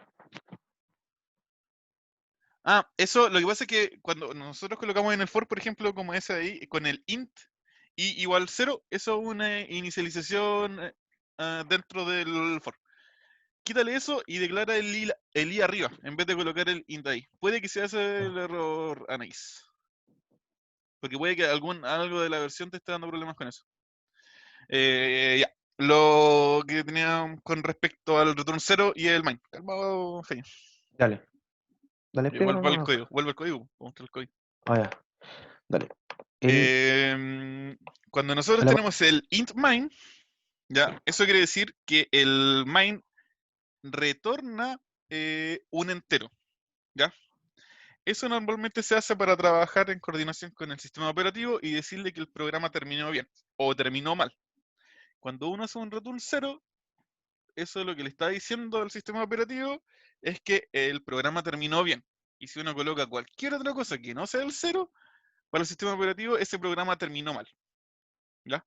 Ah, eso, lo que pasa es que cuando nosotros colocamos en el for, por ejemplo, como ese ahí, con el int i igual 0, eso es una inicialización dentro del for. Quítale eso y declara el i arriba, en vez de colocar el int ahí. Puede que sea ese el error, Anais. Porque puede que algo de la versión te esté dando problemas con eso. Ya. Lo que tenía con respecto al return 0 y el main. Calmado, Feña.
Dale, explícalo
Vuelve al
nomás.
código, vuelve al código. Vamos a mostrar el código.
Ah, ya, dale.
Cuando nosotros
La-
tenemos el int main, ya, eso quiere decir que el main retorna un entero, ¿ya? Eso normalmente se hace para trabajar en coordinación con el sistema operativo y decirle que el programa terminó bien o terminó mal. Cuando uno hace un return 0, eso lo que le está diciendo al sistema operativo es que el programa terminó bien. Y si uno coloca cualquier otra cosa que no sea el 0, para el sistema operativo ese programa terminó mal, ¿ya?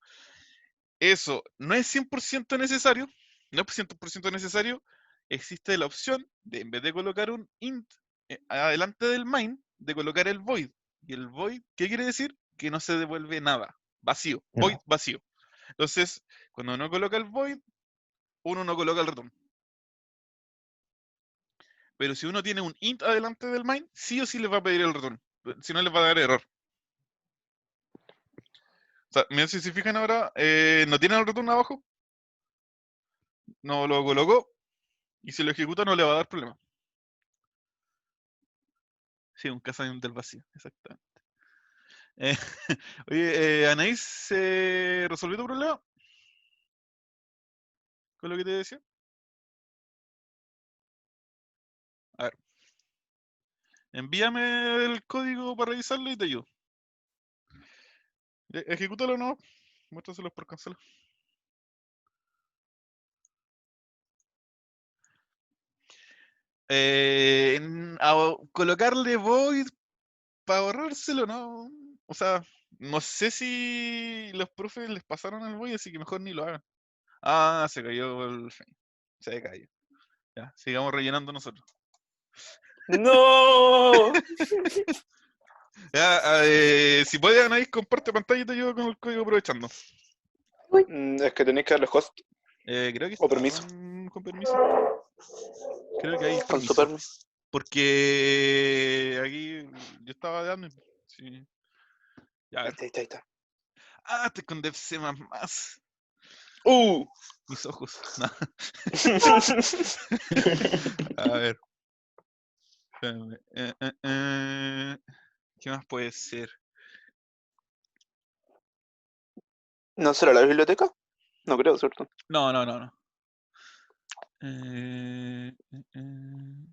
Eso no es 100% necesario, no es 100% necesario, existe la opción de, en vez de colocar un int adelante del main, de colocar el void. ¿Y el void qué quiere decir? Que no se devuelve nada, vacío, void
no,
vacío. Entonces, cuando uno coloca el void, uno no coloca el return. Pero si uno tiene un int adelante del main, sí o sí les va a pedir el return. Si no, les va a dar error. O sea, miren si se fijan ahora, no tiene el return abajo, no lo colocó, y si lo ejecuta no le va a dar problema. Sí, un cazador del vacío, exactamente. Eh, oye, Anaís, ¿se resolvió tu problema con lo que te decía? A ver, envíame el código para revisarlo y te ayudo. Ejecútalo no, muéstraselos por cancelo. Colocarle void para ahorrárselo, no. O sea, no sé si los profes les pasaron el void, así que mejor ni lo hagan. Ah, se cayó el frame. Se cayó. Ya, sigamos rellenando nosotros.
¡No!
Ya, si puedes, Anaís, comparte pantalla y te ayudo con el código aprovechando.
Es que tenéis que darle host
Creo que
o
está
permiso.
con permiso. Creo que hay
Con su
permiso.
permiso.
Porque aquí yo estaba dando. Sí. Ya, a
Ahí
ver.
está, ahí está.
Ah, te con C++.
¡Uh!
Mis ojos. No. A ver. Espérame. ¿Qué más puede ser?
¿No será la biblioteca? No creo, ¿cierto?
No, no, no, no. Eh, eh, eh.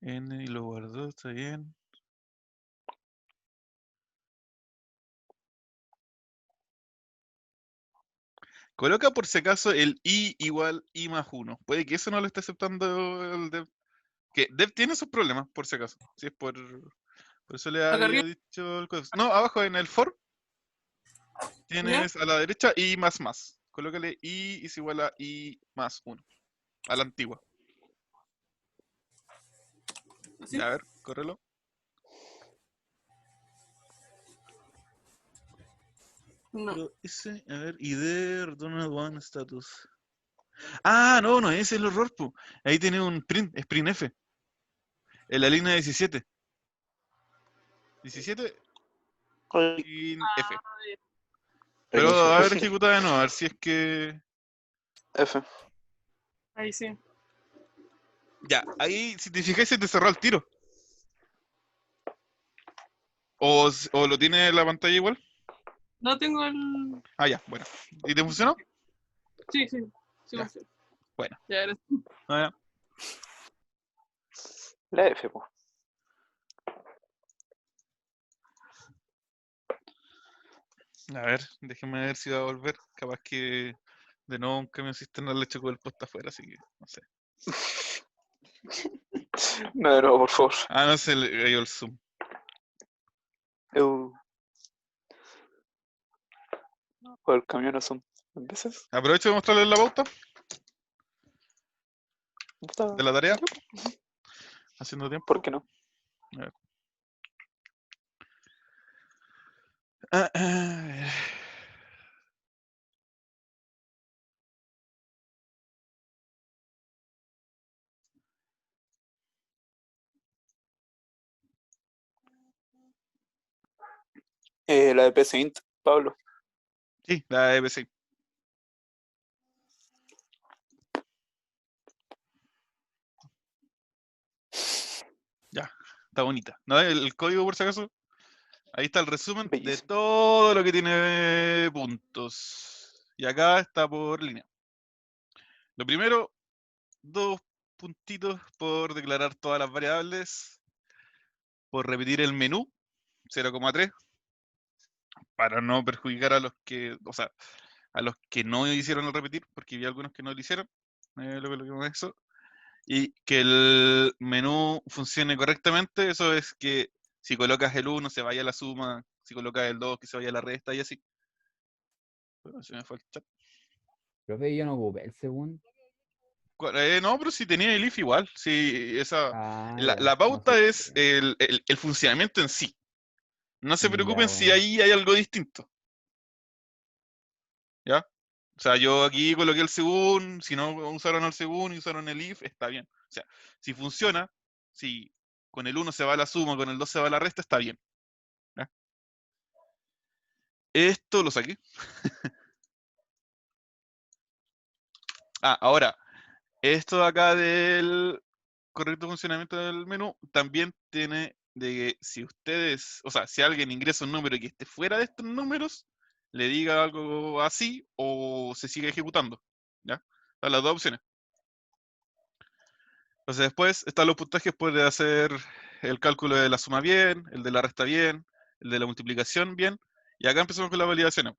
N y lo guardó, está bien. Coloca por si acaso el i igual i más 1. Puede que eso no lo esté aceptando el dev. Que dev tiene sus problemas, por si acaso. Si es por eso le
Acá
había
arriba.
dicho el código. No, abajo en el for tienes a la derecha i más más. Colócale i es igual a i más 1. A la antigua.
¿Así?
Ya, a ver, córrelo.
No.
Pero ese, a ver, id return one status. Ah, no, no, ese es el error, po. Ahí tiene un print, es printf. En la línea 17. 17,
Ay,
printf.
Ah,
Pero
Reinicio.
a ver, ejecuta de nuevo, a ver si es que.
F.
ahí sí.
Ya, ahí, si te fijas, se te cerró el tiro. O lo tiene en la pantalla igual.
No tengo el.
Ah, ya, bueno. ¿Y te funcionó?
Sí, sí. Sí,
Ya.
funciona.
Bueno.
Ya eres.
Ah,
La F, po.
ya. A ver, déjeme ver si va a volver. Capaz que de nuevo un camión cisterna le chocó el poste afuera, así que no sé.
No, de nuevo, por favor.
Ah, no se le cayó el zoom.
O el camión son veces.
Aprovecho de mostrarles la pauta
Está-
de la tarea. Haciendo tiempo.
¿Por qué no?
A ver. Ah.
La de PC Int, Pablo.
Sí, la EBC. Ya, está bonita. ¿No? El código, por si acaso. Ahí está el resumen de
Bellísimo.
todo lo que tiene puntos. Y acá está por línea. Lo primero, 2 puntitos por declarar todas las variables. Por repetir el menú, 0,3. Para no perjudicar a los que, o sea, a los que no hicieron el repetir, porque vi algunos que no lo hicieron. Lo que me eso. Y que el menú funcione correctamente, eso es que si colocas el 1 se vaya a la suma, si colocas el 2 que se vaya a la resta y así. Bueno, se me fue el chat.
Profe, yo no ocupé el segundo.
No, pero si tenía el if igual, si esa,
Ah,
la,
ya.
la
No
pauta
sé.
es el funcionamiento en sí. No se
Ya,
preocupen si
bueno.
ahí hay algo distinto. ¿Ya? O sea, yo aquí coloqué el según, si no usaron el según y usaron el if, está bien. O sea, si funciona, si con el 1 se va a la suma, con el 2 se va a la resta, está bien. ¿Ya? Esto lo saqué. Ahora, esto de acá del correcto funcionamiento del menú también tiene de que si ustedes, o sea, si alguien ingresa un número que esté fuera de estos números, le diga algo así o se sigue ejecutando. ¿Ya? Están las dos opciones. Entonces después están los puntajes, puede hacer el cálculo de la suma bien, el de la resta bien, el de la multiplicación bien, y acá empezamos con las validaciones.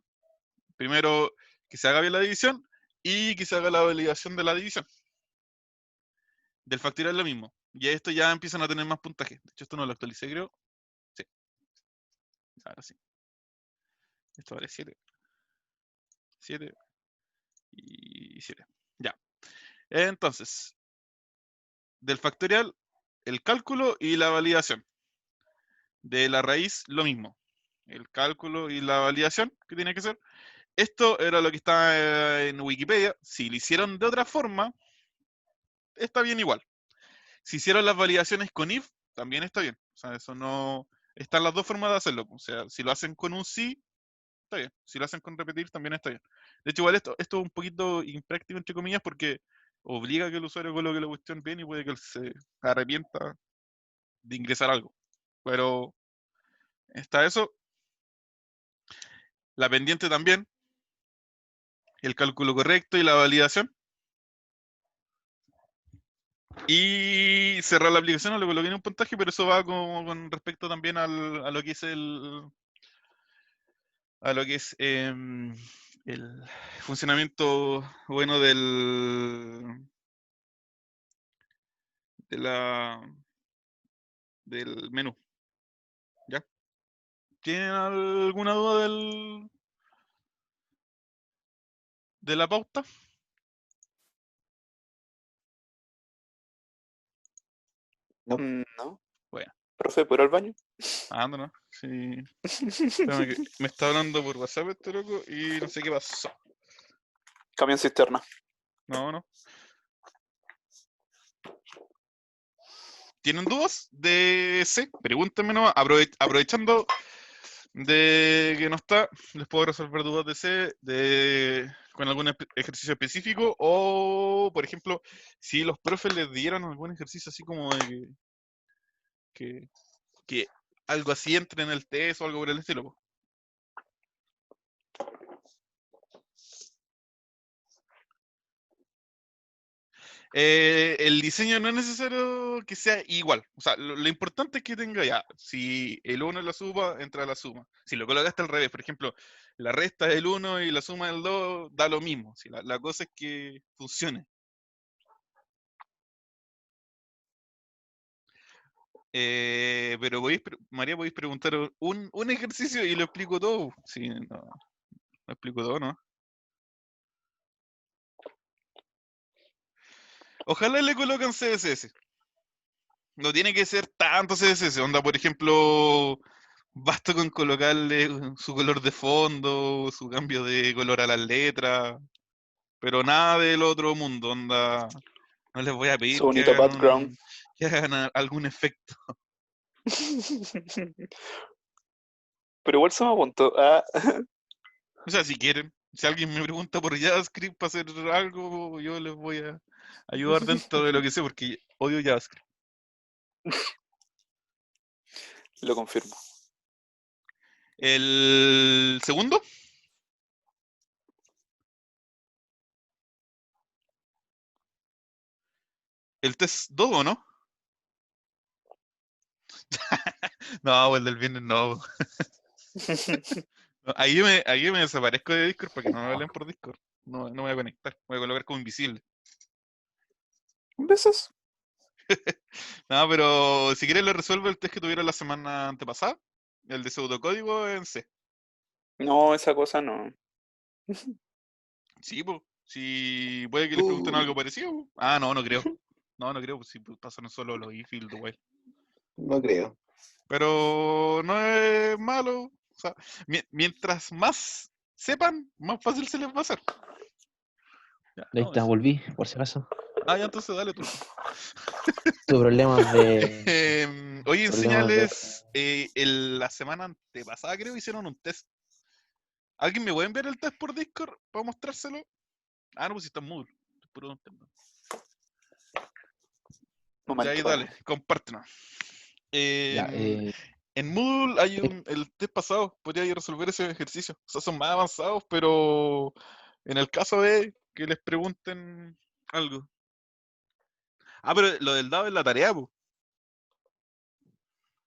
Primero que se haga bien la división y que se haga la validación de la división. Del factorial lo mismo. Y esto ya empiezan a tener más puntaje. De hecho, esto no lo actualicé, creo. Sí. Ahora sí. Esto vale 7. 7 y 7. Ya. Entonces, del factorial, el cálculo y la validación. De la raíz, lo mismo. El cálculo y la validación, que tiene que ser. Esto era lo que estaba en Wikipedia. Si lo hicieron de otra forma, está bien igual. Si hicieron las validaciones con if, también está bien. O sea, eso no... Están las dos formas de hacerlo. O sea, si lo hacen con un sí, está bien. Si lo hacen con repetir, también está bien. De hecho, igual esto es un poquito impráctico, entre comillas, porque obliga a que el usuario coloque la cuestión bien y puede que él se arrepienta de ingresar algo. Pero está eso. La pendiente también. El cálculo correcto y la validación. Y cerrar la aplicación, no le coloqué un puntaje, pero eso va con respecto también a lo que es el funcionamiento bueno del menú. ¿Ya? ¿Tienen alguna duda de la pauta?
No.
Bueno.
Profe, ¿puedo ir al baño?
No. Sí. Espérame que me está hablando por WhatsApp este loco y no sé qué pasó.
Camión cisterna.
No. ¿Tienen dudas de C? Pregúntenme nomás. Aprovechando de que no está, les puedo resolver dudas de C con algún ejercicio específico o, por ejemplo, si los profes les dieran algún ejercicio así como de que algo así entre en el test o algo por el estilo. Po. El diseño no es necesario que sea igual. O sea, lo importante es que tenga ya. Si el 1 es la suma, entra la suma. Si lo colocaste al revés, por ejemplo, la resta es el 1 y la suma del 2, da lo mismo. Si la cosa es que funcione. Pero María, podéis preguntar un ejercicio y lo explico todo. Sí, no, lo explico todo, ¿no? Ojalá le colocan CSS. No tiene que ser tanto CSS. Onda, por ejemplo, basta con colocarle su color de fondo, su cambio de color a las letras. Pero nada del otro mundo, onda. No les voy a pedir
Su bonito background.
que hagan algún efecto.
Pero igual se me apuntó.
O sea, si quieren. Si alguien me pregunta por JavaScript para hacer algo, yo les voy a ayudar dentro de lo que sé, porque odio JavaScript.
Lo confirmo.
El segundo. El test 2, ¿o no? No, el del viernes no. Ahí me desaparezco de Discord para que no me hablen por Discord. No me voy a conectar. Voy a colocar como invisible.
¿Besos?
No, pero si quieres le resuelvo el test que tuvieron la semana antepasada. El de pseudocódigo en C.
No, esa cosa no.
Sí, pues. Si puede que les pregunten algo parecido. Po. No creo. No creo, pues si pasaron solo los if y el while.
No creo.
Pero no es malo. O sea, mientras más sepan, más fácil se les va a hacer. Ya,
Ahí está, volví, por si acaso.
ya entonces dale tú.
Tuve problemas de.
Oye,
problemas
enseñales. La semana antepasada creo hicieron un test. ¿Alguien me puede enviar el test por Discord para mostrárselo? No, pues si está en Moodle. Ya ahí dale, compártenos.
Ya,
En Moodle hay el test pasado, podría resolver ese ejercicio. O sea, son más avanzados, pero en el caso de que les pregunten algo. Pero lo del dado es la tarea, pues.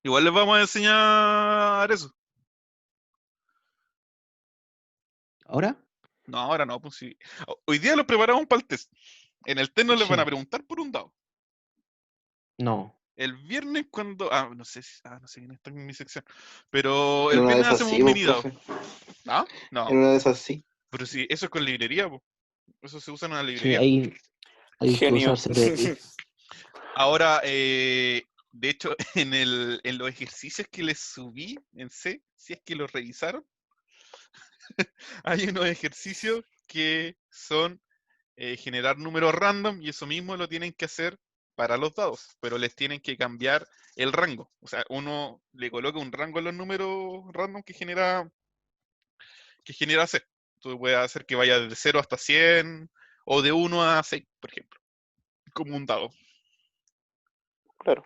Igual les vamos a enseñar eso.
¿Ahora?
No, ahora no, pues sí. Hoy día los preparamos para el test. En el test no les van a
Sí.
preguntar por un dado.
No.
El viernes cuando... no sé quién está en mi sección. Pero
En
el
una de
viernes
esas
hacemos
sí,
un
vos,
mini dado.
profe.
No.
En una de esas sí.
Pero sí, eso es con librería, po. Eso se usa en una
Sí,
librería.
ahí que
Genio.
usarse de.
Ahora, de hecho, en los ejercicios que les subí en C, si es que los revisaron, hay unos ejercicios que son generar números random y eso mismo lo tienen que hacer para los dados, pero les tienen que cambiar el rango. O sea, uno le coloca un rango a los números random que genera C. Tú puedes hacer que vaya de 0 hasta 100 o de 1 a 6, por ejemplo, como un dado.
Claro.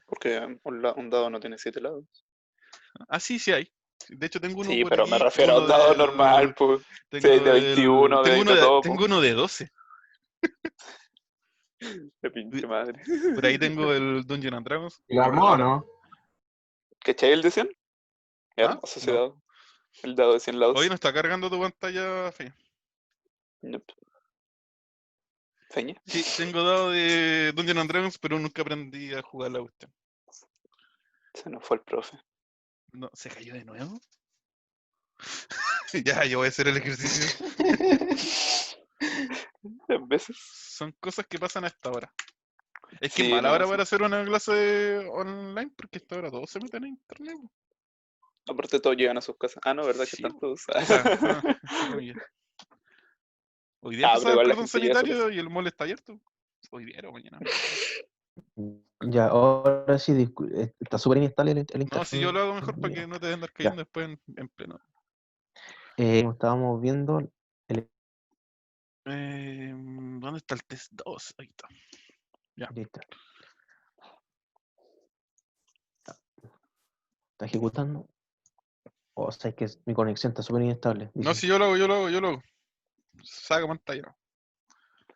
Porque un dado no tiene 7 lados.
Ah, sí, sí hay. De hecho, tengo uno
Sí,
por
pero
aquí.
me refiero a un dado normal, pues.
Tengo
Sí, de 21, de 20, todo.
tengo uno de 12.
De pinche madre.
Por ahí tengo el Dungeon and Dragons.
¿Y lo armó o no?
¿Cachai el de 100?
¿Ah?
Hermoso ese dado. El dado de 100 lados.
Hoy no está cargando tu pantalla, Feña.
Nope. Feña.
Sí, tengo dado de Dungeon and Dragons, pero nunca aprendí a jugar la cuestión.
Se nos fue el profe.
No, ¿se cayó de nuevo? Ya, yo voy a hacer el ejercicio.
3 veces.
Son cosas que pasan a esta hora. Es que
Sí,
es mala
no,
hora
sí.
para hacer una clase online, porque a esta hora todos se meten a internet.
Aparte todos llegan a sus casas. Ah, no, ¿verdad? Que
Sí,
están todos.
O sea, entre comillas. Hoy día
Ah,
empezaba
pero
el
igual la
cordón
gente llega a su
sanitario
casa.
y el mall está abierto. Hoy día o mañana.
Ya, ahora sí, está súper inestable el
No,
internet.
si yo lo hago mejor para
mío.
que no te den andar
Ya.
cayendo después en pleno.
Como estábamos viendo,
¿Dónde está el test 2? Ahí está. Ya.
listo. Está ejecutando. O sea, es que mi conexión está súper inestable.
No,
Dice.
si yo lo hago. Saca pantalla.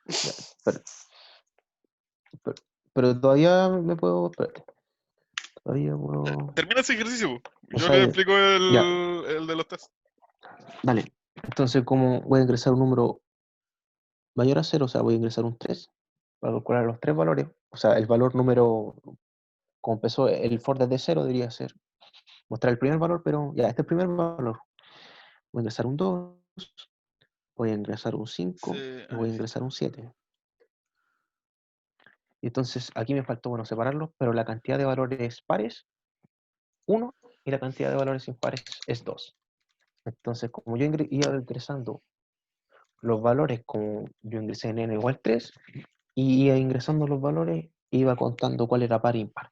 Ya, pero todavía me puedo. Espérate. Todavía puedo.
Termina ese ejercicio.
O
Yo
sea,
le explico
ya.
el de los tests.
Dale. Entonces, como voy a ingresar un número mayor a 0, o sea, voy a ingresar un 3 para calcular los 3 valores. O sea, el valor número, como empezó el for desde 0, debería ser mostrar el primer valor, pero ya, este es el primer valor. Voy a ingresar un 2, voy a ingresar un 5 y voy a ingresar un 7. Y entonces aquí me faltó, bueno, separarlos, pero la cantidad de valores pares, 1, y la cantidad de valores impares es 2. Entonces, como yo iba ingresando los valores, como yo ingresé en n igual 3, y iba ingresando los valores, iba contando cuál era par e impar.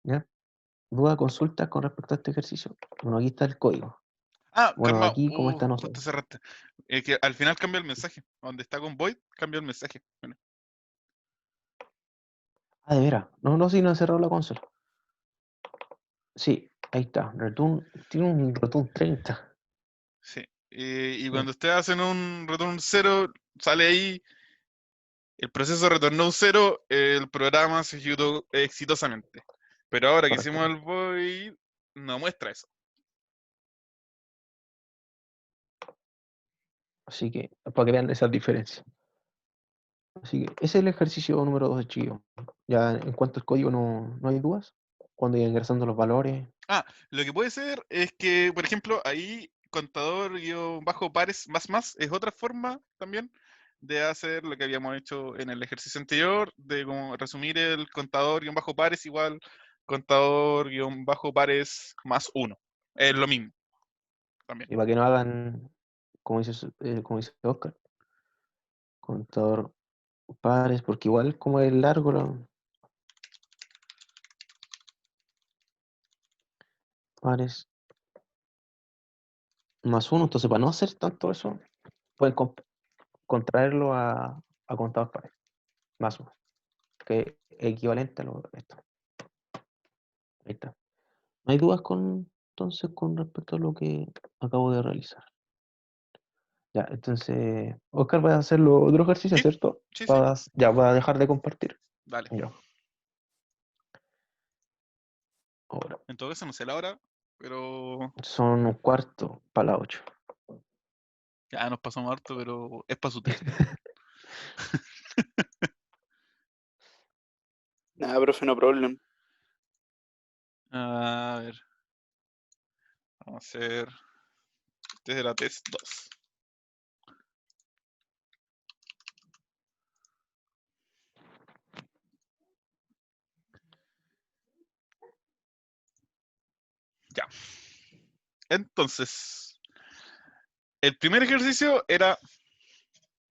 ¿Ya? ¿Duda, consulta con respecto a este ejercicio? Bueno, aquí está el código.
Ah,
Bueno,
calma.
aquí, como está, no sé.
Justo cerraste. Que al final cambia el mensaje. Donde está con void, cambia el mensaje. Bueno,
Ah, de veras. No, sí, no he cerrado la consola. Sí, ahí está. Return, tiene un return 30.
sí. Y cuando ustedes hacen un return 0, sale ahí. El proceso retornó un 0, el programa se ejecutó exitosamente. Pero ahora que
Correcto.
hicimos el void, no muestra eso.
Así que, para que vean esas diferencias. Así que ese es el ejercicio número 2 de Chillo. Ya en cuanto al código no hay dudas. Cuando iba ingresando los valores.
Ah, lo que puede ser es que, por ejemplo, ahí contador bajo pares más es otra forma también de hacer lo que habíamos hecho en el ejercicio anterior, de como resumir el contador bajo pares igual contador bajo pares más 1. Es lo mismo también.
Y para que no hagan, como dice Oscar, contador pares, porque igual como es largo, pares más 1, entonces para no hacer tanto eso, pueden contraerlo a contador pares, más 1, que es equivalente a esto. Ahí está. ¿No hay dudas entonces con respecto a lo que acabo de realizar? Ya, entonces, Oscar va a hacer los otro ejercicio,
Sí,
¿cierto?
sí.
Ya voy a dejar de compartir.
Dale.
Ya. Ahora,
En todo caso, no sé la hora, pero
son un cuarto para las 8.
ya nos pasamos harto, pero es para su test.
Nada, profe, no problem.
A ver. Vamos a hacer test de la test 2. Entonces, el primer ejercicio era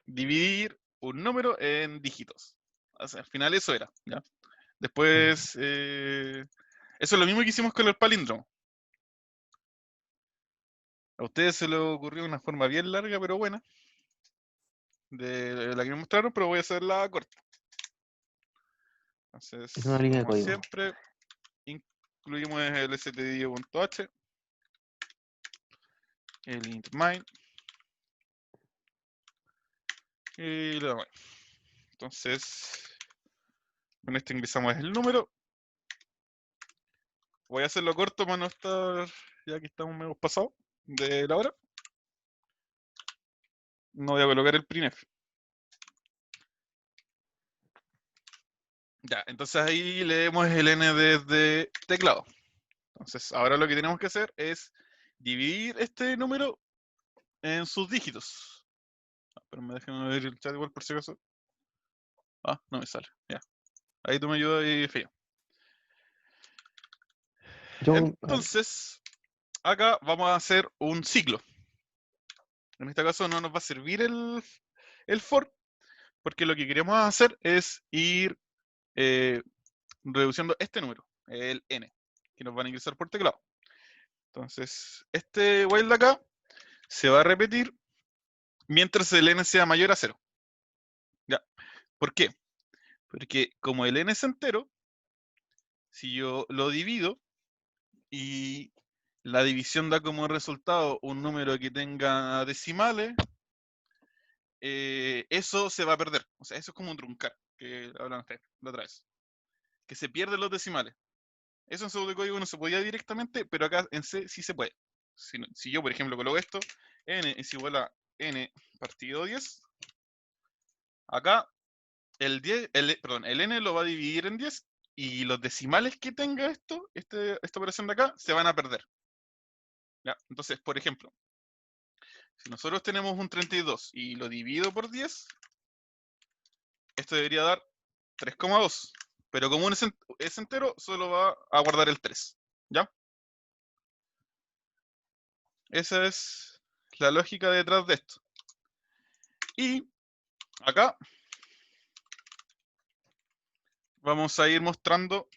dividir un número en dígitos. O sea, al final eso era, ¿ya? Después, eso es lo mismo que hicimos con el palíndromo. A ustedes se les ocurrió una forma bien larga, pero buena, de la que me mostraron, pero voy a hacerla corta. Entonces,
Es una línea de
como
código.
siempre, incluimos el stdio.h, el int main y lo demás. Entonces, con esto ingresamos el número. Voy a hacerlo corto para no estar, ya que estamos medio pasados de la hora. No voy a colocar el printf. Ya, entonces ahí leemos el n desde teclado. Entonces, ahora lo que tenemos que hacer es dividir este número en sus dígitos. Pero me dejen ver el chat igual por si acaso. Ah, no me sale. Ya. Ahí tú me ayudas y fío. Entonces, acá vamos a hacer un ciclo. En este caso no nos va a servir el for, porque lo que queremos hacer es ir reduciendo este número, el n, que nos van a ingresar por teclado. Entonces, este while de acá se va a repetir mientras el n sea mayor a 0. ¿Ya? ¿Por qué? Porque como el n es entero, si yo lo divido y la división da como resultado un número que tenga decimales, eso se va a perder. O sea, eso es como un truncar, que hablan ustedes la otra vez. Que se pierden los decimales. Eso en pseudocódigo no se podía directamente, pero acá en C sí se puede. Si yo, por ejemplo, coloco esto, n es igual a n partido 10, acá el n lo va a dividir en 10 y los decimales que tenga esta operación de acá se van a perder. ¿Ya? Entonces, por ejemplo, si nosotros tenemos un 32 y lo divido por 10, esto debería dar 3,2. Pero como es entero, solo va a guardar el 3. ¿Ya? Esa es la lógica detrás de esto. Y acá vamos a ir mostrando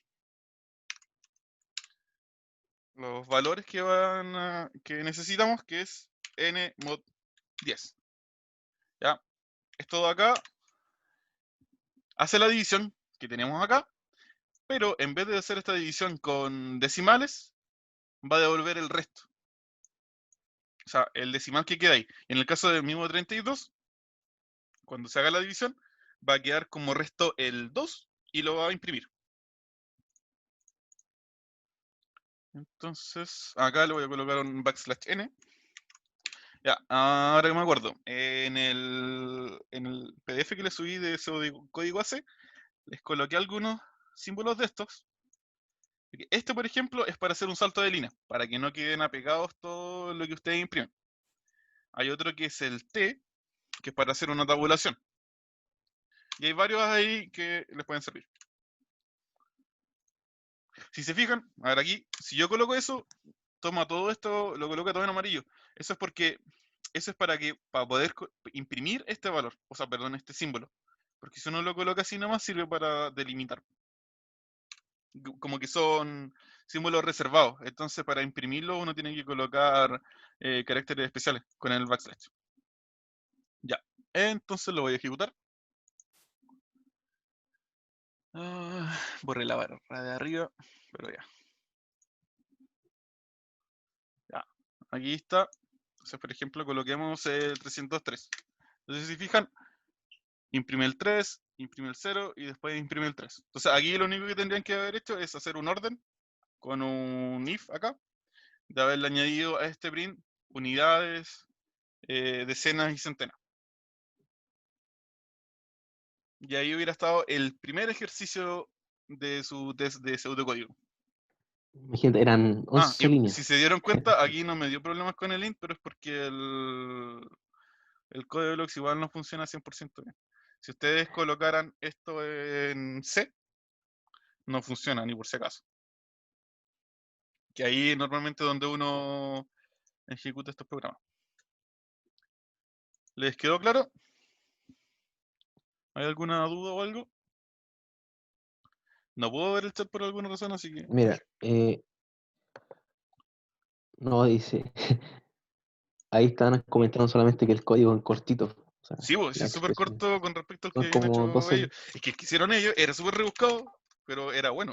los valores que necesitamos, que es n mod 10. ¿Ya? Esto de acá hace la división que tenemos acá, pero en vez de hacer esta división con decimales, va a devolver el resto. O sea, el decimal que queda ahí. En el caso del mismo 32, cuando se haga la división, va a quedar como resto el 2 y lo va a imprimir. Entonces, acá le voy a colocar un \n. Ya, ahora que me acuerdo, en el PDF que le subí de ese código AC, les coloqué algunos símbolos de estos. Este, por ejemplo, es para hacer un salto de línea, para que no queden apegados todo lo que ustedes imprimen. Hay otro que es el T, que es para hacer una tabulación. Y hay varios ahí que les pueden servir. Si se fijan, a ver aquí, si yo coloco eso, toma todo esto, lo coloca todo en amarillo. Eso es para poder imprimir este valor, o sea, perdón, este símbolo. Porque si uno lo coloca así nomás, sirve para delimitar. Como que son símbolos reservados. Entonces, para imprimirlo, uno tiene que colocar caracteres especiales con el backslash. Ya. Entonces lo voy a ejecutar. Borré la barra de arriba, pero ya. Ya. Aquí está. Entonces, por ejemplo, coloquemos el 303. Entonces, si fijan, imprime el 3, imprime el 0 y después imprime el 3. Entonces, aquí lo único que tendrían que haber hecho es hacer un orden con un if acá, de haberle añadido a este print unidades, decenas y centenas. Y ahí hubiera estado el primer ejercicio de su test de pseudocódigo.
Imagínate, eran 11
y
líneas.
si se dieron cuenta, aquí no me dio problemas con el int, pero es porque el código de blocks igual no funciona 100% bien. Si ustedes colocaran esto en C, no funciona ni por si acaso. Que ahí normalmente donde uno ejecuta estos programas. ¿Les quedó claro? ¿Hay alguna duda o algo? No puedo ver el chat por alguna razón, así que...
Mira, no dice. Ahí están comentando solamente que el código es cortito. O sea,
Sí, pues,
la
es súper
expresión.
corto con respecto al que
Son
habían
como
hecho
12.
ellos. Es que el que hicieron ellos era súper rebuscado, pero era bueno.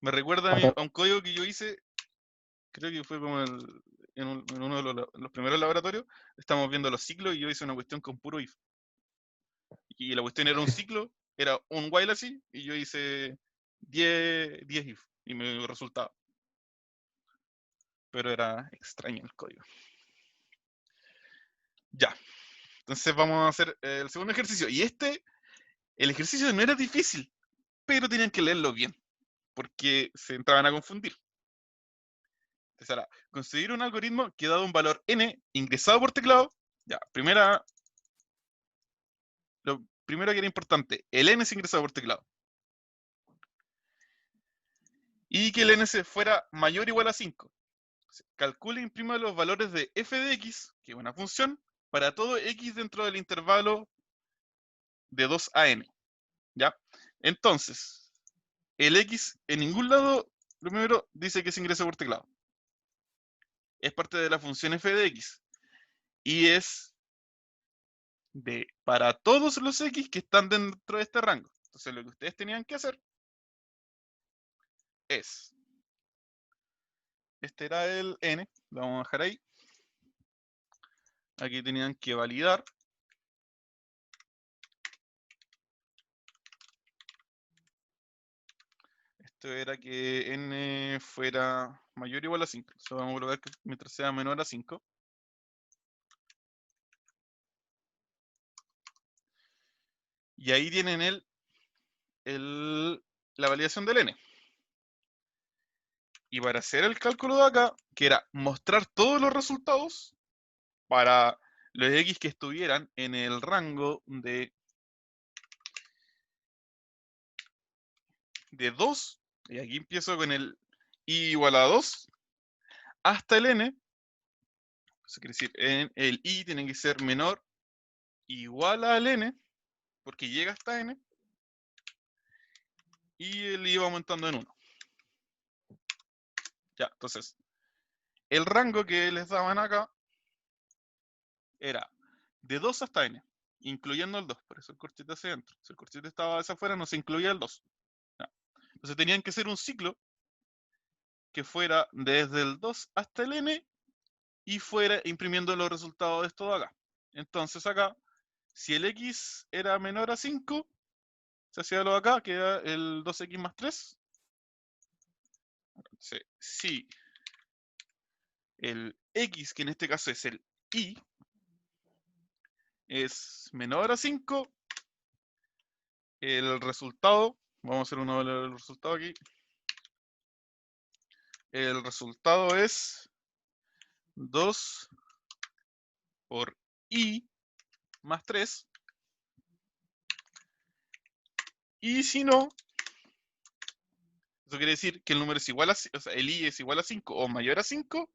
Me recuerda
Acá,
a un código que yo hice, creo que fue como en uno de los primeros laboratorios. Estamos viendo los ciclos y yo hice una cuestión con puro if. Y la cuestión era un ciclo, era un while así, y yo hice 10 if, y me resultaba. Pero era extraño el código. Ya, entonces vamos a hacer el segundo ejercicio. Y el ejercicio no era difícil, pero tenían que leerlo bien, porque se entraban a confundir. Entonces, ahora, conseguir un algoritmo que dado un valor n ingresado por teclado, ya, lo primero que era importante, el n es ingresado por teclado. Y que el n se fuera mayor o igual a 5. Calcula e imprima los valores de f de x, que es una función, para todo x dentro del intervalo de 2 a n. ¿Ya? Entonces, el x en ningún lado, lo primero, dice que se ingresa por teclado. Es parte de la función f de x. Y es para todos los x que están dentro de este rango. Entonces, lo que ustedes tenían que hacer es... Este era el n, lo vamos a dejar ahí. Aquí tenían que validar. Esto era que n fuera mayor o igual a 5. Eso vamos a colocar que mientras sea menor a 5. Y ahí tienen la validación del n. Y para hacer el cálculo de acá, que era mostrar todos los resultados para los x que estuvieran en el rango de 2, y aquí empiezo con el i igual a 2, hasta el n. Eso quiere decir, el i tiene que ser menor igual al n, porque llega hasta n, y el i va aumentando en 1. Ya, entonces, el rango que les daban acá era de 2 hasta n, incluyendo el 2, por eso el corchete hacia adentro. Si el corchete estaba hacia afuera, no se incluía el 2. Ya. Entonces tenían que ser un ciclo que fuera desde el 2 hasta el n y fuera imprimiendo los resultados de esto de acá. Entonces acá, si el x era menor a 5, se hacía lo de acá, que era el 2x más 3. Entonces, si el x, que en este caso es el i, es menor a 5, el resultado, vamos a hacer una valor del resultado aquí, el resultado es 2 por i más 3, y si no, eso quiere decir que el número es igual a, o sea, el i es igual a 5 o mayor a 5,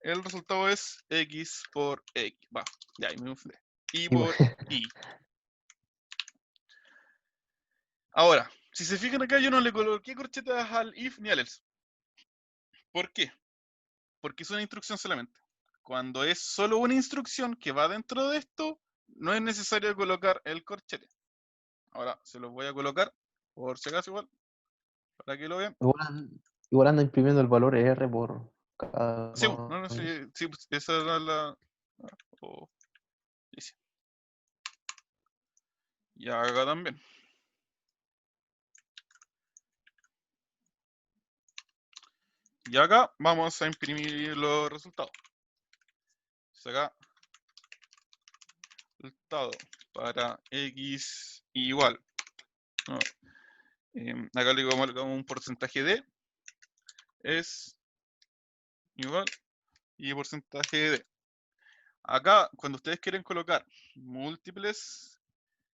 el resultado es x por x. Va, ya, ahí me confundí. I por i. Ahora, si se fijan acá, yo no le coloqué corchetas al if ni al else. ¿Por qué? Porque es una instrucción solamente. Cuando es solo una instrucción que va dentro de esto, no es necesario colocar el corchete. Ahora, se los voy a colocar, por si acaso igual, para que lo vean.
Igual anda imprimiendo el valor R por cada
Sí, no, sí,
vez.
sí, pues, esa era la... oh, sí. Y acá también. Y acá vamos a imprimir los resultados. Entonces acá, resultado para x igual. No, acá le colocamos un porcentaje de es igual y porcentaje de. Acá, cuando ustedes quieren colocar múltiples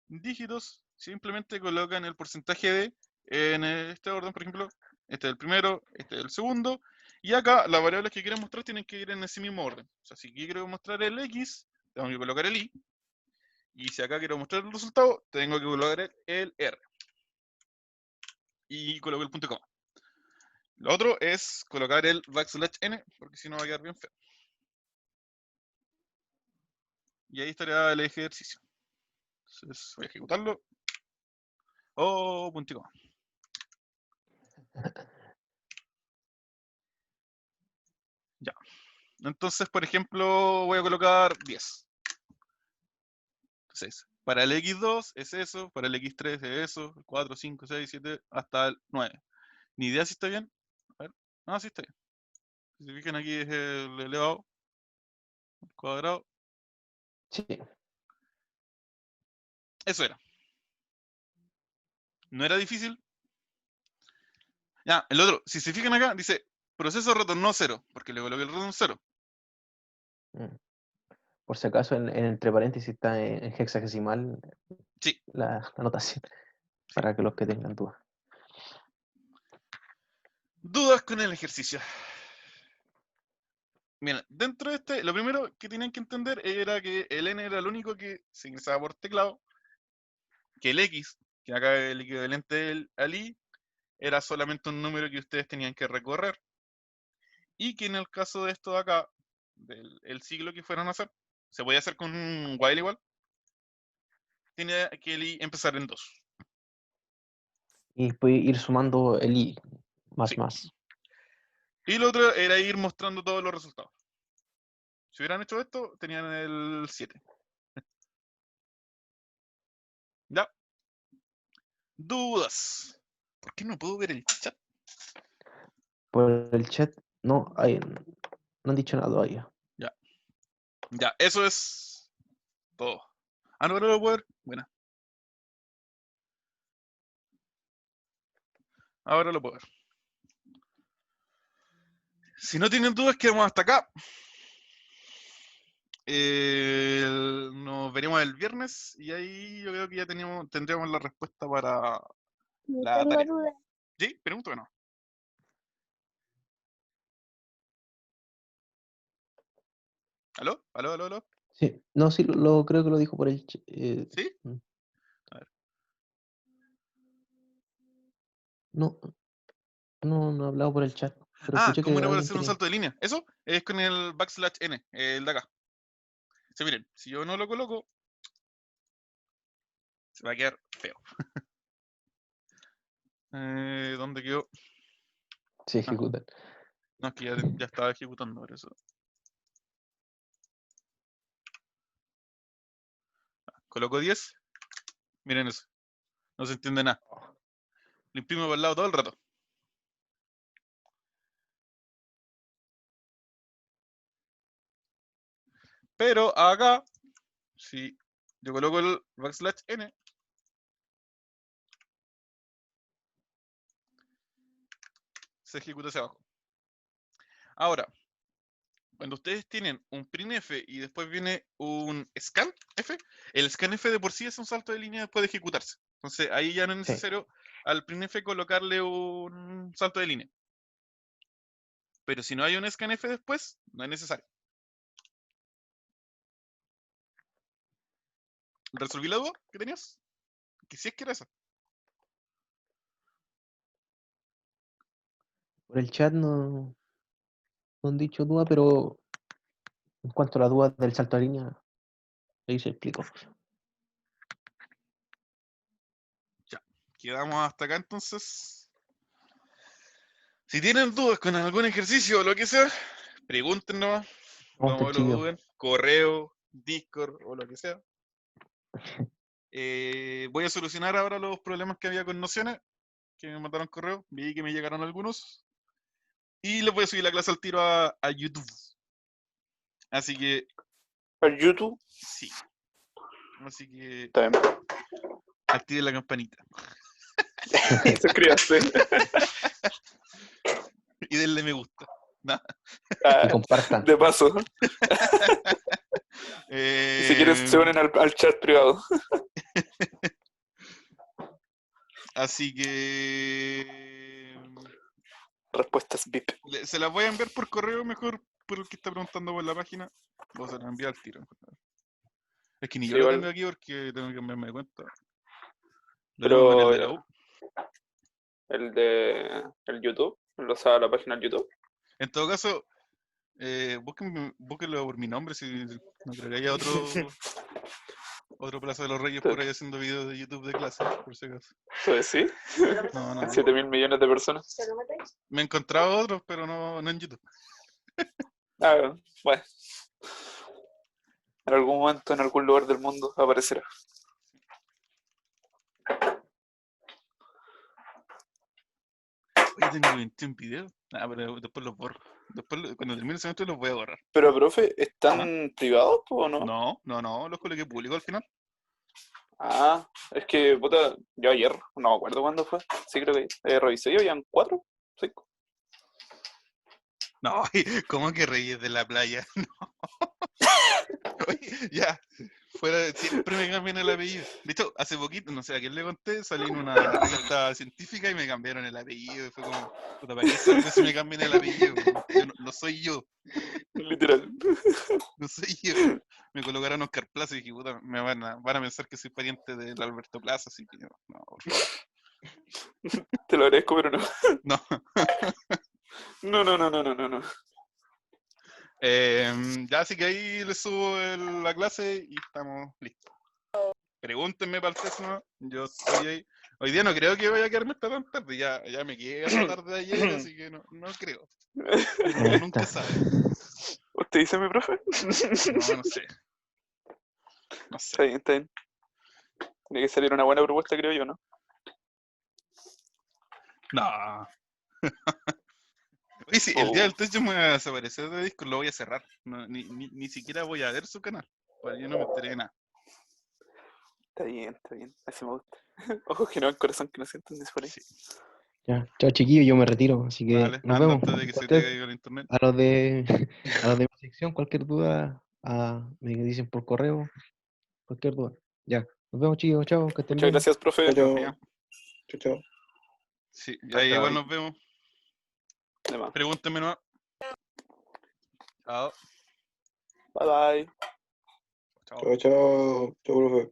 dígitos, simplemente colocan el porcentaje de en este orden, por ejemplo. Este es el primero, este es el segundo, Y acá las variables que quiero mostrar tienen que ir en ese mismo orden. O sea, si quiero mostrar el X, tengo que colocar el Y. Y si acá quiero mostrar el resultado, tengo que colocar el R. Y coloco el punto y coma. Lo otro es colocar el \n, porque si no va a quedar bien feo. Y ahí estaría el ejercicio. Entonces voy a ejecutarlo. Oh, punto y coma. Ya. Entonces, por ejemplo, voy a colocar 10. Entonces, para el X2 es eso, para el X3 es eso, 4, 5, 6, 7, hasta el 9. Ni idea si está bien. A ver. Ah, sí está bien. Si se fijan aquí es el elevado, el cuadrado.
Sí.
Eso era. No era difícil. Ya, el otro, si se fijan acá, dice proceso retornó 0, porque le coloqué el retorno 0.
Mm. Por si acaso, entre paréntesis está en hexadecimal
Sí.
la anotación, para que los que tengan dudas.
Dudas con el ejercicio. Bien, dentro de este, lo primero que tenían que entender era que el n era el único que se ingresaba por teclado, que el x, que acá es el equivalente al y, era solamente un número que ustedes tenían que recorrer, y que en el caso de esto de acá, del ciclo que fueran a hacer, se podía hacer con un while igual, tenía que el y empezar en 2.
Y puede ir sumando el i, más
Sí.
más.
Y lo otro era ir mostrando todos los resultados. Si hubieran hecho esto, tenían el 7. ¿Ya? Dudas. ¿Por qué no puedo ver el chat?
Por el chat, no han dicho nada todavía.
Ya, eso es todo. Ah, no, lo puedo ver. Buena. Ahora lo puedo ver. Si no tienen dudas, quedamos hasta acá. Nos veremos el viernes y ahí yo creo que ya tendríamos la respuesta para
No
la
tengo
tarea.
duda.
¿Sí? Pregunto o no. ¿Aló? ¿Aló, aló, aló?
Sí, no, sí, creo que lo dijo por el chat.
¿Sí? A ver.
No he hablado por el chat, pero
Ah,
escuché que
¿cómo era para
alguien
hacer un
tenía.
salto de línea? Eso es con el \n, el de acá. Sí, miren, si yo no lo coloco, se va a quedar feo. ¿Dónde quedó?
Sí, ejecutan.
No, es que ya estaba ejecutando por eso. Coloco 10. Miren eso. No se entiende nada. Lo imprimo por el lado todo el rato. Pero acá, si yo coloco el \n, se ejecuta hacia abajo. Ahora, cuando ustedes tienen un printf y después viene un scanf, el scanf de por sí es un salto de línea después de ejecutarse. Entonces ahí ya no es necesario al printf colocarle un salto de línea. Pero si no hay un scanf después, no es necesario. ¿Resolví la duda que tenías? Que si es que era esa.
Por el chat no han dicho duda, pero en cuanto a la duda del salto de línea, ahí se explicó.
Ya, quedamos hasta acá entonces. Si tienen dudas con algún ejercicio o lo que sea, pregúntenos.
Vamos,
No lo
chiquillos.
duden. Correo, Discord o lo que sea. Voy a solucionar ahora los problemas que había con nociones, que me mandaron correo. Vi que me llegaron algunos. Y les voy a subir la clase al tiro a YouTube. Así que,
¿Al YouTube?
sí. Así que,
Está bien.
activen la campanita.
Suscríbanse.
Y denle me gusta. Nah.
Y compartan.
De paso. Y si quieren se unen al chat privado.
Así que
Respuestas VIP.
Se las voy a enviar por correo mejor por el que está preguntando por la página. O se las envía al tiro. Es que ni
Sí,
yo lo
igual.
tengo aquí porque tengo que cambiarme de cuenta. Lo
Pero-
tengo con el de la U.
El de el YouTube, o sea, la página del YouTube.
En todo caso, búsquenlo por mi nombre, si no creo que haya otro Plaza de los Reyes por ahí haciendo videos de YouTube de clase, por si acaso.
Pues sí,
No, no.
7.000 millones de personas.
Me he encontrado otros, pero no en YouTube.
Ah, bueno. En algún momento, en algún lugar del mundo aparecerá.
Oye, tengo 21 videos. Ah, pero después los borro. Después, cuando termine el semestre, los voy a borrar.
Pero, profe, ¿están privados o no?
No, los coloqué públicos al final.
Ah, es que, puta, yo ayer, no me acuerdo cuándo fue. Sí, creo que revisé y habían 4, 5.
No, ¿cómo que Reyes de la Playa? No. Oye, ya. Siempre me cambian el apellido. De hecho, hace poquito, no sé a quién le conté, salí en una revista científica y me cambiaron el apellido. Y fue como, puta, ¿para qué sirve si me cambian el apellido? No soy yo,
Literal.
no soy yo. Me colocaron Oscar Plaza y dije, puta, me van a pensar que soy pariente del Alberto Plaza, así que no, por favor.
Te lo agradezco, pero no.
No.
No.
Ya, así que ahí les subo la clase y estamos listos. Pregúntenme para el test, ¿no? Yo estoy ahí. Hoy día no creo que vaya a quedarme hasta tan tarde. Ya me quedé hasta tarde de ayer, así que no creo. Pero uno nunca sabe.
¿Usted dice mi profe?
No sé. No sé.
Está bien, está bien. Tiene que salir una buena propuesta, creo yo, ¿no?
No. Oye, sí, el día del test yo me voy a desaparecer de Discord, lo voy a cerrar. No, ni siquiera voy a ver su canal. Para yo no me enteré de nada.
Está bien. Así me gusta. Ojos que no, el corazón que no sienten, dice por ahí.
Sí.
Ya, chao chiquillos, yo me retiro, así que
Vale,
nos
anda
vemos.
antes de que se te
Ustedes,
caiga el internet.
a los de mi sección, cualquier duda, me dicen por correo, cualquier duda. Ya, nos vemos chicos, chao, que estén
Muchas
bien.
gracias, profe.
Chao,
Ya.
chao.
Sí, ahí
Hasta
igual
ahí.
nos vemos.
De más.
Pregúntenme nomás. Chao.
Bye bye.
Chao.
Chao, profe.